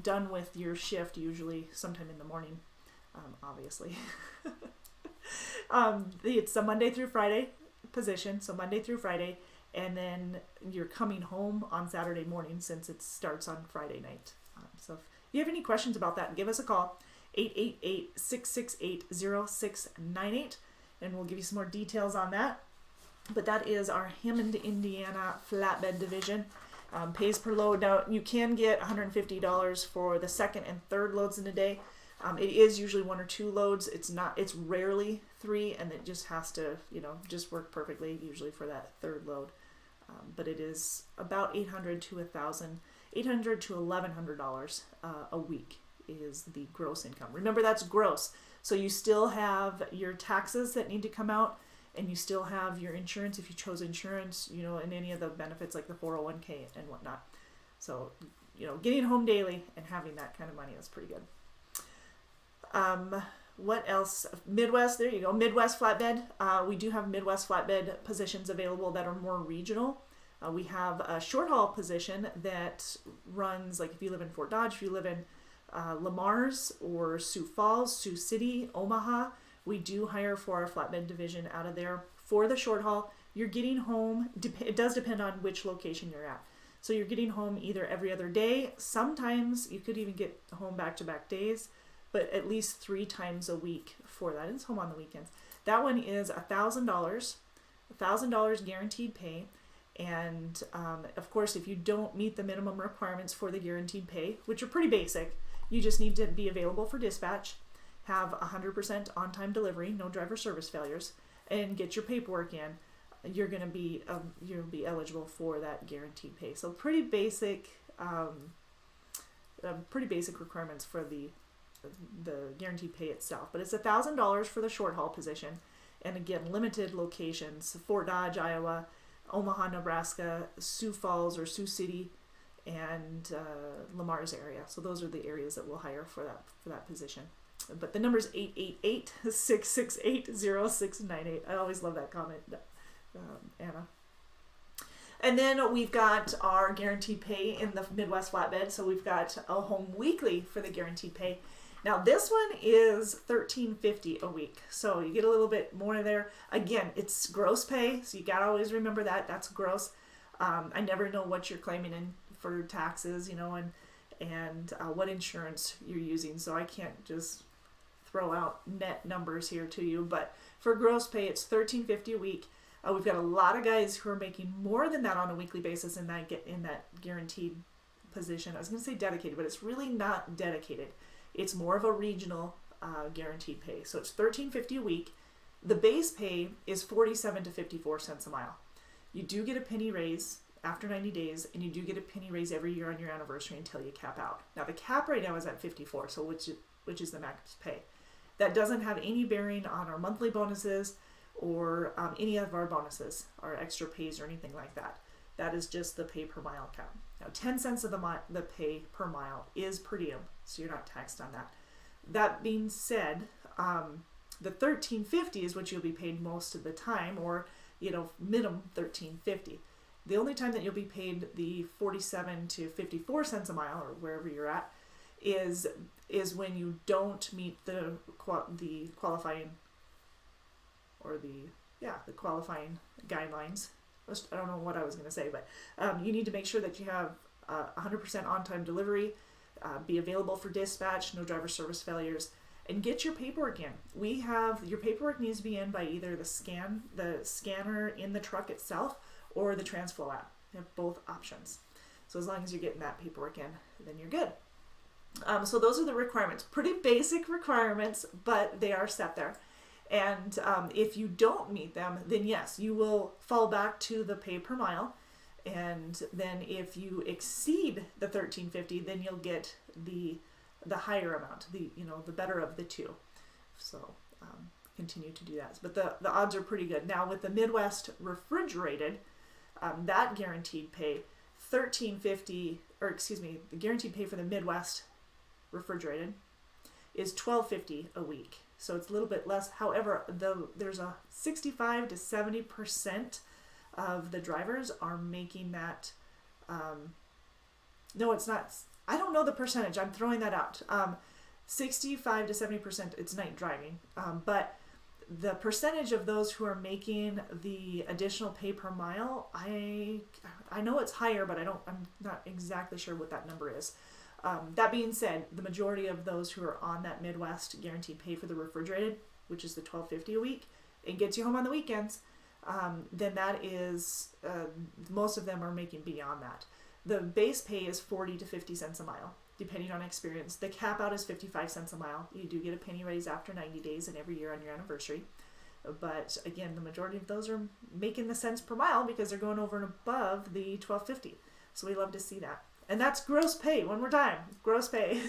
done with your shift usually sometime in the morning, obviously. It's a Monday through Friday position, so Monday through Friday, and then you're coming home on Saturday morning since it starts on Friday night. So if you have any questions about that, give us a call, 888-668-0698, and we'll give you some more details on that. But that is our Hammond, Indiana flatbed division. Pays per load. Now, you can get $150 for the second and third loads in a day. It is usually 1 or 2 loads. It's rarely 3, and it just has to, just work perfectly usually for that third load. But it is about $800 to $1,100 a week is the gross income. Remember, that's gross. So you still have your taxes that need to come out, and you still have your insurance if you chose insurance, and any of the benefits like the 401k and whatnot. So, getting home daily and having that kind of money is pretty good. What else? Midwest, there you go. Midwest flatbed. We do have Midwest flatbed positions available that are more regional. We have a short haul position that runs, like if you live in Fort Dodge, if you live in Lamar's or Sioux Falls, Sioux City, Omaha, we do hire for our flatbed division out of there. For the short haul, you're getting home, it does depend on which location you're at. So you're getting home either every other day. Sometimes you could even get home back-to-back days, but at least 3 times a week for that. It's home on the weekends. That one is $1,000 guaranteed pay. And of course, if you don't meet the minimum requirements for the guaranteed pay, which are pretty basic, you just need to be available for dispatch, have 100% on-time delivery, no driver service failures, and get your paperwork in. You'll be eligible for that guaranteed pay. So pretty basic requirements for the guaranteed pay itself. But it's $1,000 for the short haul position, and again, limited locations: Fort Dodge, Iowa, Omaha, Nebraska, Sioux Falls or Sioux City, and Lamar's area. So those are the areas that we'll hire for that position. But the number is 888-668-0698. I always love that comment, Anna. And then we've got our guaranteed pay in the Midwest flatbed. So we've got a home weekly for the guaranteed pay. Now this one is $13.50 a week. So you get a little bit more there. Again, it's gross pay, so you gotta always remember that. That's gross. I never know what you're claiming in for taxes, and what insurance you're using. So I can't just throw out net numbers here to you. But for gross pay, it's $13.50 a week. We've got a lot of guys who are making more than that on a weekly basis in that guaranteed position. I was going to say dedicated, but it's really not dedicated. It's more of a regional guaranteed pay. So it's $13.50 a week. The base pay is 47 to 54 cents a mile. You do get a penny raise after 90 days, and you do get a penny raise every year on your anniversary until you cap out. Now the cap right now is at 54, so which is the max pay. That doesn't have any bearing on our monthly bonuses or any of our bonuses, our extra pays or anything like that. That is just the pay per mile cap. Now 10 cents of the pay per mile is per diem, so you're not taxed on that. That being said, the $13.50 is what you'll be paid most of the time, or minimum $13.50. The only time that you'll be paid the 47 to 54 cents a mile, or wherever you're at, is when you don't meet the qualifying qualifying guidelines. I don't know what I was going to say, but you need to make sure that you have 100% on-time delivery, be available for dispatch, no driver service failures, and get your paperwork in. Your paperwork needs to be in by either the scanner in the truck itself or the TransFlow app. You have both options. So as long as you're getting that paperwork in, then you're good. So those are the requirements. Pretty basic requirements, but they are set there. And if you don't meet them, then yes, you will fall back to the pay per mile. And then if you exceed the $13.50, then you'll get the higher amount, the better of the two. So continue to do that. But the odds are pretty good. Now with the Midwest refrigerated, that guaranteed pay, the guaranteed pay for the Midwest refrigerated is $12.50 a week. So it's a little bit less. However, there's a 65 to 70% of the drivers are making that. No, it's not. I don't know the percentage. I'm throwing that out. 65 to 70%, it's night driving. But the percentage of those who are making the additional pay per mile, I know it's higher, but I'm not exactly sure what that number is. That being said, the majority of those who are on that Midwest guaranteed pay for the refrigerated, which is the $12.50 a week, it gets you home on the weekends, then that is, most of them are making beyond that. The base pay is 40 to 50 cents a mile, depending on experience. The cap out is 55 cents a mile. You do get a penny raise after 90 days and every year on your anniversary. But again, the majority of those are making the cents per mile because they're going over and above the $12.50. So we love to see that. And that's gross pay. One more time, gross pay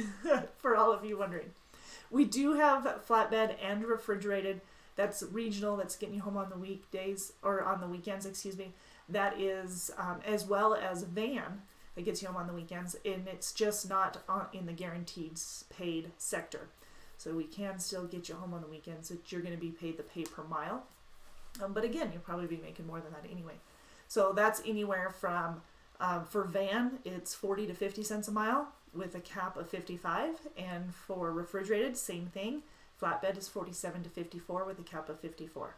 for all of you wondering. We do have flatbed and refrigerated. That's regional. That's getting you home on the weekdays or on the weekends, That is as well as van that gets you home on the weekends. And it's just not in the guaranteed paid sector. So we can still get you home on the weekends. You're going to be paid the pay per mile. But again, you'll probably be making more than that anyway. So that's anywhere from... for van, it's 40 to 50 cents a mile with a cap of 55. And for refrigerated, same thing. Flatbed is 47 to 54 with a cap of 54.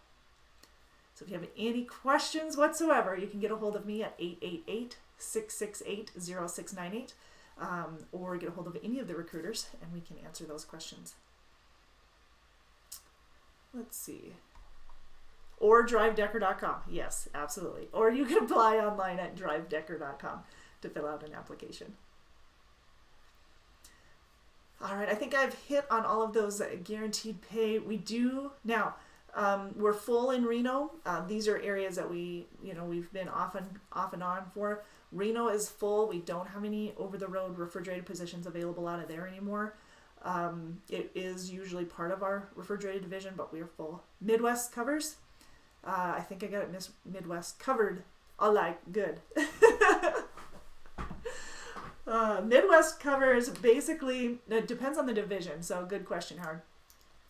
So if you have any questions whatsoever, you can get a hold of me at 888-668-0698 or get a hold of any of the recruiters and we can answer those questions. Let's see. Or drivedecker.com. Yes, absolutely. Or you can apply online at drivedecker.com to fill out an application. All right, I think I've hit on all of those guaranteed pay. We do now. We're full in Reno. These are areas that we've been off and on for. Reno is full. We don't have any over-the-road refrigerated positions available out of there anymore. It is usually part of our refrigerated division, but we are full. Midwest covers. I think I got it Midwest covered. All right, good. Midwest covers basically, it depends on the division. So good question, Howard.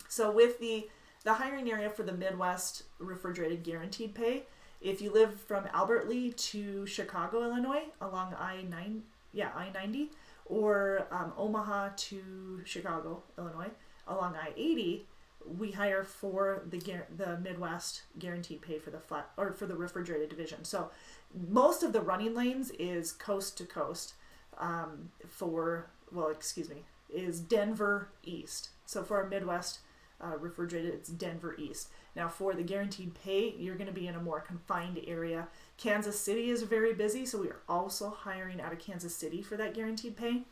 So with the hiring area for the Midwest refrigerated guaranteed pay, if you live from Albert Lee to Chicago, Illinois, along I-90, or Omaha to Chicago, Illinois, along I-80, we hire for the Midwest guaranteed pay for for the refrigerated division. So most of the running lanes is coast to coast is Denver East. So for our Midwest refrigerated, it's Denver East. Now for the guaranteed pay, you're going to be in a more confined area. Kansas City is very busy, so we are also hiring out of Kansas City for that guaranteed pay.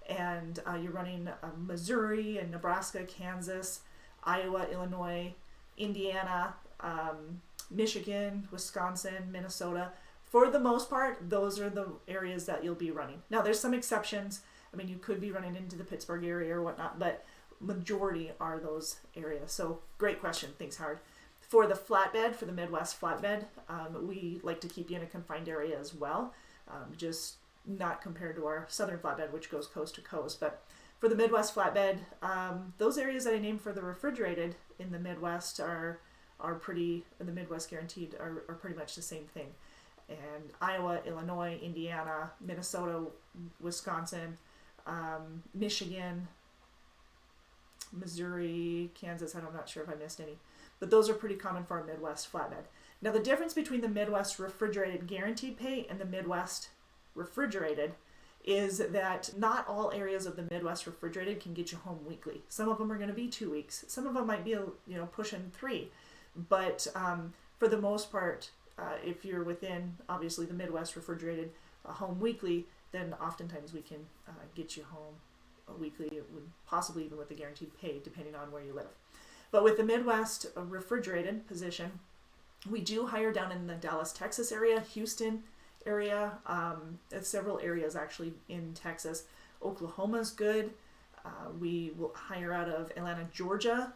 And you're running Missouri and Nebraska, Kansas, Iowa, Illinois, Indiana, Michigan, Wisconsin, Minnesota. For the most part, those are the areas that you'll be running. Now, there's some exceptions. I mean, you could be running into the Pittsburgh area or whatnot, but majority are those areas. So, great question. Thanks, Howard. For the flatbed, for the Midwest flatbed, we like to keep you in a confined area as well, just not compared to our southern flatbed, which goes coast to coast. But for the Midwest flatbed, those areas that I named for the refrigerated in the Midwest are pretty, the Midwest guaranteed are pretty much the same thing. And Iowa, Illinois, Indiana, Minnesota, Wisconsin, Michigan, Missouri, Kansas, I'm not sure if I missed any. But those are pretty common for our Midwest flatbed. Now the difference between the Midwest refrigerated guaranteed pay and the Midwest refrigerated is that not all areas of the Midwest refrigerated can get you home weekly. Some of them are going to be 2 weeks. Some of them might be, pushing 3. But for the most part, if you're within, obviously, the Midwest refrigerated home weekly, then oftentimes we can get you home weekly, possibly even with the guaranteed pay, depending on where you live. But with the Midwest refrigerated position, we do hire down in the Dallas, Texas area, Houston area, several areas actually in Texas. Oklahoma's good. We will hire out of Atlanta, Georgia,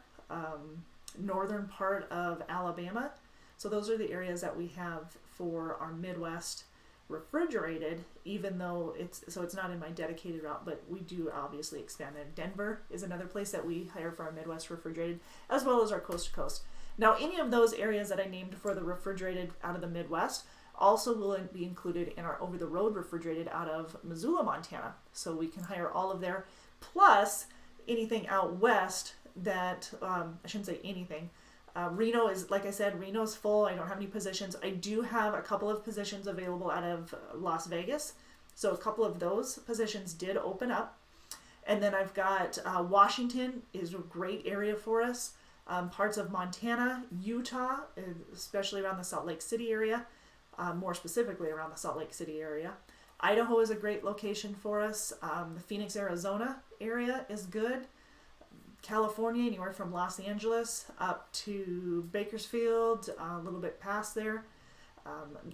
northern part of Alabama. So those are the areas that we have for our Midwest refrigerated, even though it's not in my dedicated route, but we do obviously expand there. Denver is another place that we hire for our Midwest refrigerated, as well as our coast to coast. Now, any of those areas that I named for the refrigerated out of the Midwest also will be included in our over-the-road refrigerated out of Missoula, Montana. So we can hire all of there, plus anything out west that, I shouldn't say anything. Reno is, like I said, Reno's full. I don't have any positions. I do have a couple of positions available out of Las Vegas. So a couple of those positions did open up. And then I've got Washington is a great area for us. Parts of Montana, Utah, especially around the Salt Lake City area, more specifically around the Salt Lake City area. Idaho is a great location for us. The Phoenix, Arizona area is good. California, anywhere from Los Angeles up to Bakersfield, a little bit past there.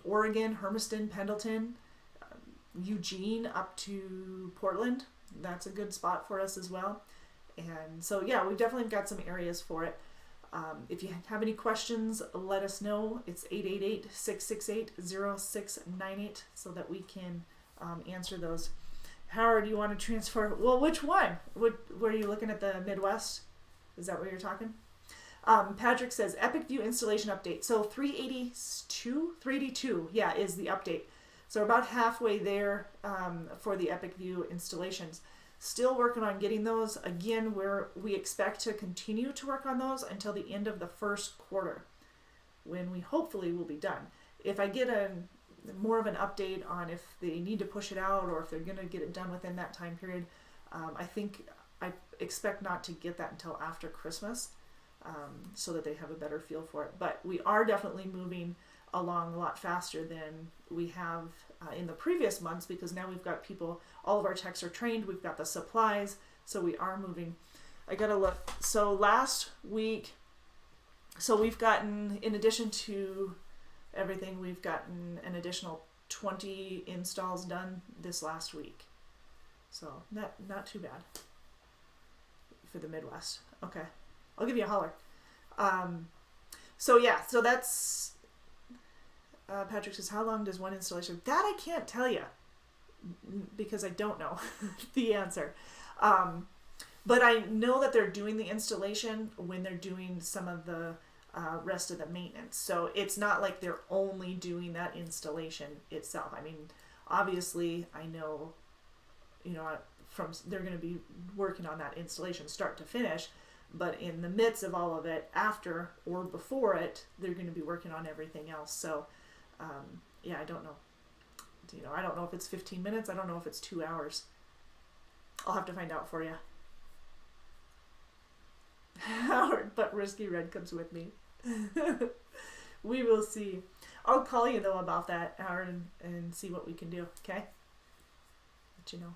Oregon, Hermiston, Pendleton, Eugene up to Portland. That's a good spot for us as well. And so, yeah, we've definitely got some areas for it. If you have any questions, let us know. It's 888-668-0698 so that we can answer those. Howard, do you want to transfer? Well, which one? Were you looking at the Midwest? Is that what you're talking? Patrick says, Epic View installation update. So 382, yeah, is the update. So about halfway there for the Epic View installations. Still working on getting those. Again, we expect to continue to work on those until the end of the first quarter, when we hopefully will be done. If I get more of an update on if they need to push it out or if they're going to get it done within that time period, I expect not to get that until after Christmas, so that they have a better feel for it. But we are definitely moving along a lot faster than we have in the previous months, because now we've got people, all of our techs are trained, we've got the supplies, so we are moving. I gotta look. So last week, we've gotten, in addition to everything, we've gotten an additional 20 installs done this last week. So not too bad for the Midwest. Okay, I'll give you a holler. So that's Patrick says, how long does one installation? That I can't tell you because I don't know the answer. But I know that they're doing the installation when they're doing some of the rest of the maintenance. So it's not like they're only doing that installation itself. I mean, obviously I know, they're going to be working on that installation start to finish, but in the midst of all of it, after or before it, they're going to be working on everything else. So I don't know. I don't know if it's 15 minutes. I don't know if it's 2 hours. I'll have to find out for you. Howard, but Risky Red comes with me. We will see. I'll call you though about that, Howard, and see what we can do. Okay? Let you know.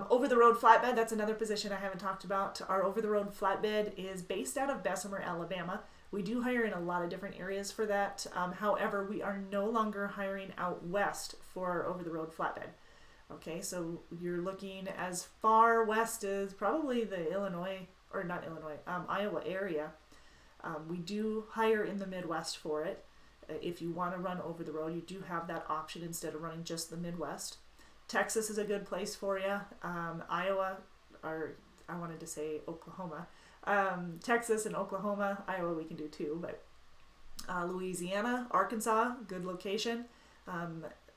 Over the road flatbed, that's another position I haven't talked about. Our over the road flatbed is based out of Bessemer, Alabama. We do hire in a lot of different areas for that. However, we are no longer hiring out west for our over the road flatbed. Okay, so you're looking as far west as probably the Iowa area. We do hire in the Midwest for it. If you want to run over the road, you do have that option instead of running just the Midwest. Texas is a good place for you. Iowa, or I wanted to say Oklahoma. Texas and Oklahoma, Iowa we can do too, but Louisiana, Arkansas, good location,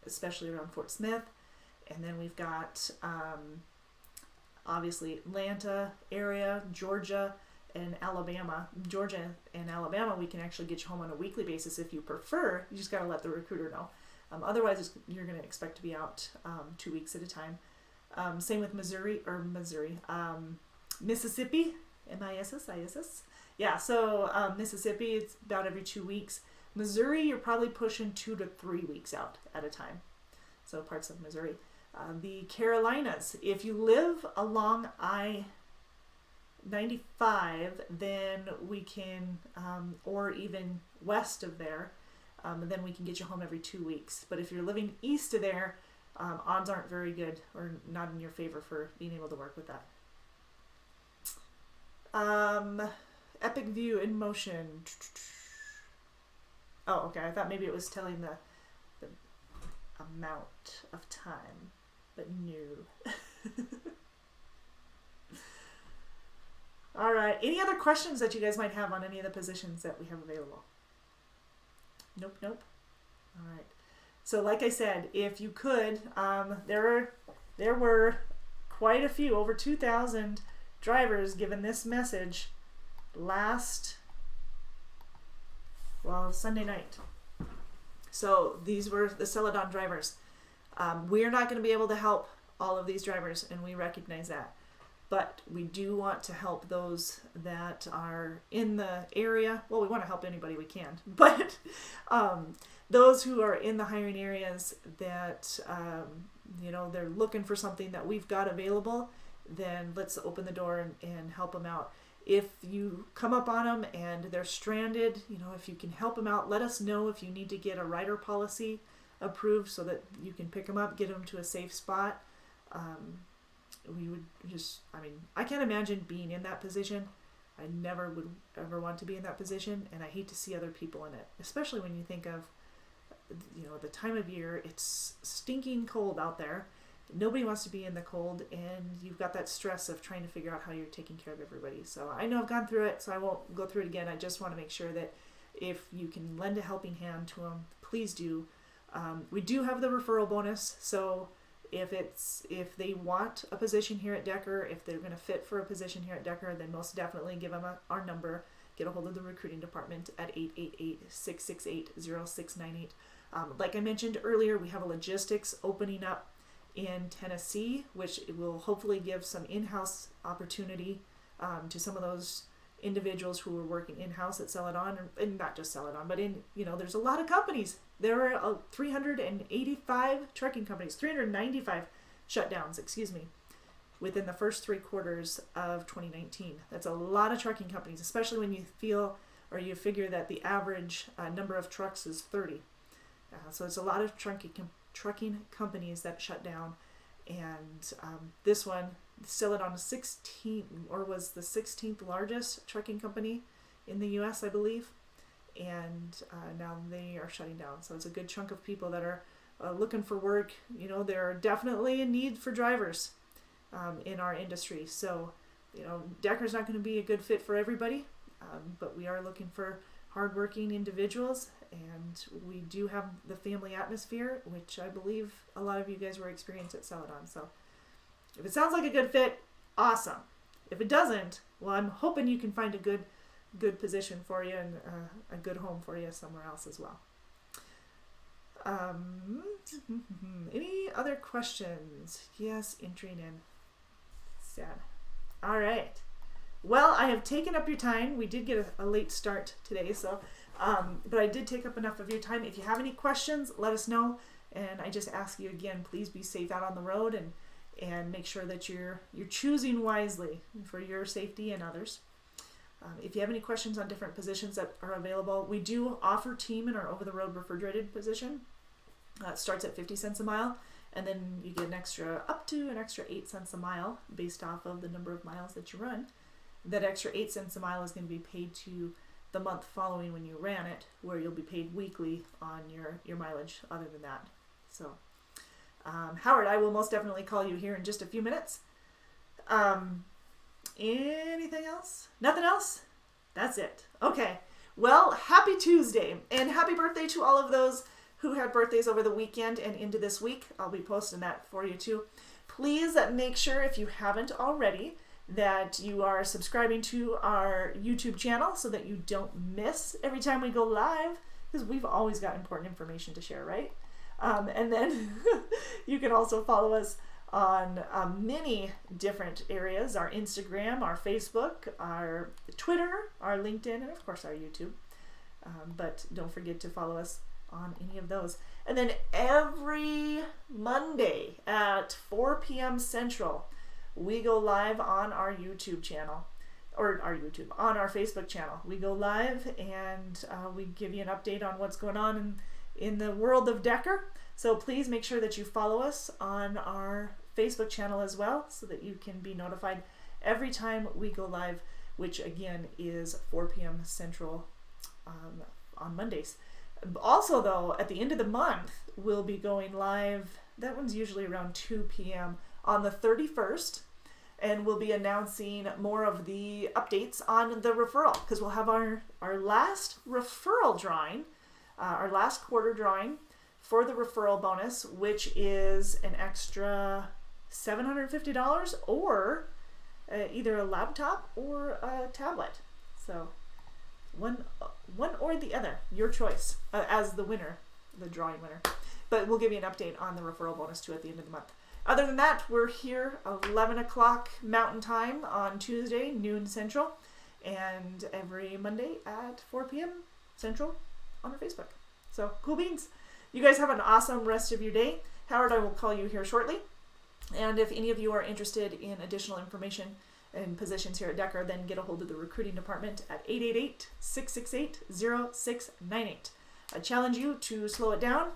especially around Fort Smith. And then we've got obviously Atlanta area, Georgia, and Alabama. Georgia and Alabama, we can actually get you home on a weekly basis if you prefer. You just got to let the recruiter know. Otherwise, you're going to expect to be out 2 weeks at a time. Same with Mississippi, MISSIS. Yeah, so Mississippi, it's about every 2 weeks. Missouri, you're probably pushing 2 to 3 weeks out at a time. So parts of Missouri. The Carolinas, if you live along I-95, then we can, or even west of there, then we can get you home every 2 weeks. But if you're living east of there, odds aren't very good or not in your favor for being able to work with that. Epic View in Motion. Oh, okay. I thought maybe it was telling the amount of time, but no. All right. Any other questions that you guys might have on any of the positions that we have available? Nope. All right. So like I said, if you could, there were quite a few, over 2,000 drivers given this message Sunday night. So these were the Celadon drivers. We're not going to be able to help all of these drivers, and we recognize that. But we do want to help those that are in the area. Well, we want to help anybody we can. But those who are in the hiring areas that, they're looking for something that we've got available, then let's open the door and help them out. If you come up on them and they're stranded, if you can help them out, let us know if you need to get a rider policy approved so that you can pick them up, get them to a safe spot. We would I can't imagine being in that position. I never would ever want to be in that position, and I hate to see other people in it, especially when you think of, the time of year. It's stinking cold out there. Nobody wants to be in the cold, and you've got that stress of trying to figure out how you're taking care of everybody. So I know I've gone through it, so I won't go through it again. I just want to make sure that if you can lend a helping hand to them, please do. We do have the referral bonus, so if they want a position here at Decker, if they're going to fit for a position here at Decker, then most definitely give them our number. Get a hold of the recruiting department at 888-668-0698. Like I mentioned earlier, we have a logistics opening up in Tennessee, which will hopefully give some in-house opportunity to some of those individuals who are working in-house at Celadon, and not just Celadon, but there's a lot of companies. There are 395 trucking companies, 395 shutdowns, within the first 3 quarters of 2019. That's a lot of trucking companies, especially when you figure that the average number of trucks is 30. So it's a lot of trucking companies that shut down, and this one, Celadon, was the 16th largest trucking company in the U.S., I believe, and now they are shutting down. So it's a good chunk of people that are looking for work. There are definitely a need for drivers in our industry. So, Decker's not going to be a good fit for everybody, but we are looking for hardworking individuals, and we do have the family atmosphere, which I believe a lot of you guys were experiencing at Celadon. So if it sounds like a good fit, awesome. If it doesn't, well, I'm hoping you can find a good position for you and a good home for you somewhere else as well. Any other questions? Yes, entering in. Sad. All right. Well, I have taken up your time. We did get a late start today, so but I did take up enough of your time. If you have any questions, let us know. And I just ask you again, please be safe out on the road and make sure that you're choosing wisely for your safety and others. If you have any questions on different positions that are available, we do offer team in our over-the-road refrigerated position. It starts at 50 cents a mile, and then you get up to an extra 8 cents a mile based off of the number of miles that you run. That extra 8 cents a mile is going to be paid to the month following when you ran it, where you'll be paid weekly on your mileage other than that. So, Howard, I will most definitely call you here in just a few minutes. Anything else? Nothing else? That's it. Okay. Well, happy Tuesday, and happy birthday to all of those who had birthdays over the weekend and into this week. I'll be posting that for you too. Please make sure, if you haven't already, that you are subscribing to our YouTube channel so that you don't miss every time we go live, because we've always got important information to share, right? And then you can also follow us on many different areas: our Instagram, our Facebook, our Twitter, our LinkedIn, and of course our YouTube. But don't forget to follow us on any of those. And then every Monday at 4 p.m. Central, we go live on our YouTube channel, or on our Facebook channel. We go live and we give you an update on what's going on in the world of Decker. So please make sure that you follow us on our Facebook channel as well, so that you can be notified every time we go live, which again is 4 p.m. Central on Mondays. Also, though, at the end of the month, we'll be going live. That one's usually around 2 p.m. on the 31st, and we'll be announcing more of the updates on the referral, because we'll have our last referral drawing, our last quarter drawing for the referral bonus, which is an extra $750 or either a laptop or a tablet. So one or the other, your choice, as the winner, the drawing winner. But we'll give you an update on the referral bonus too at the end of the month. Other than that, we're here 11 o'clock Mountain Time on Tuesday, noon Central, and every Monday at 4 p.m. Central on our Facebook. So cool beans. You guys have an awesome rest of your day. Howard, I will call you here shortly. And if any of you are interested in additional information and positions here at Decker, then get a hold of the recruiting department at 888-668-0698. I challenge you to slow it down,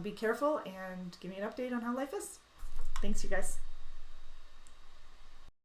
be careful, and give me an update on how life is. Thanks, you guys.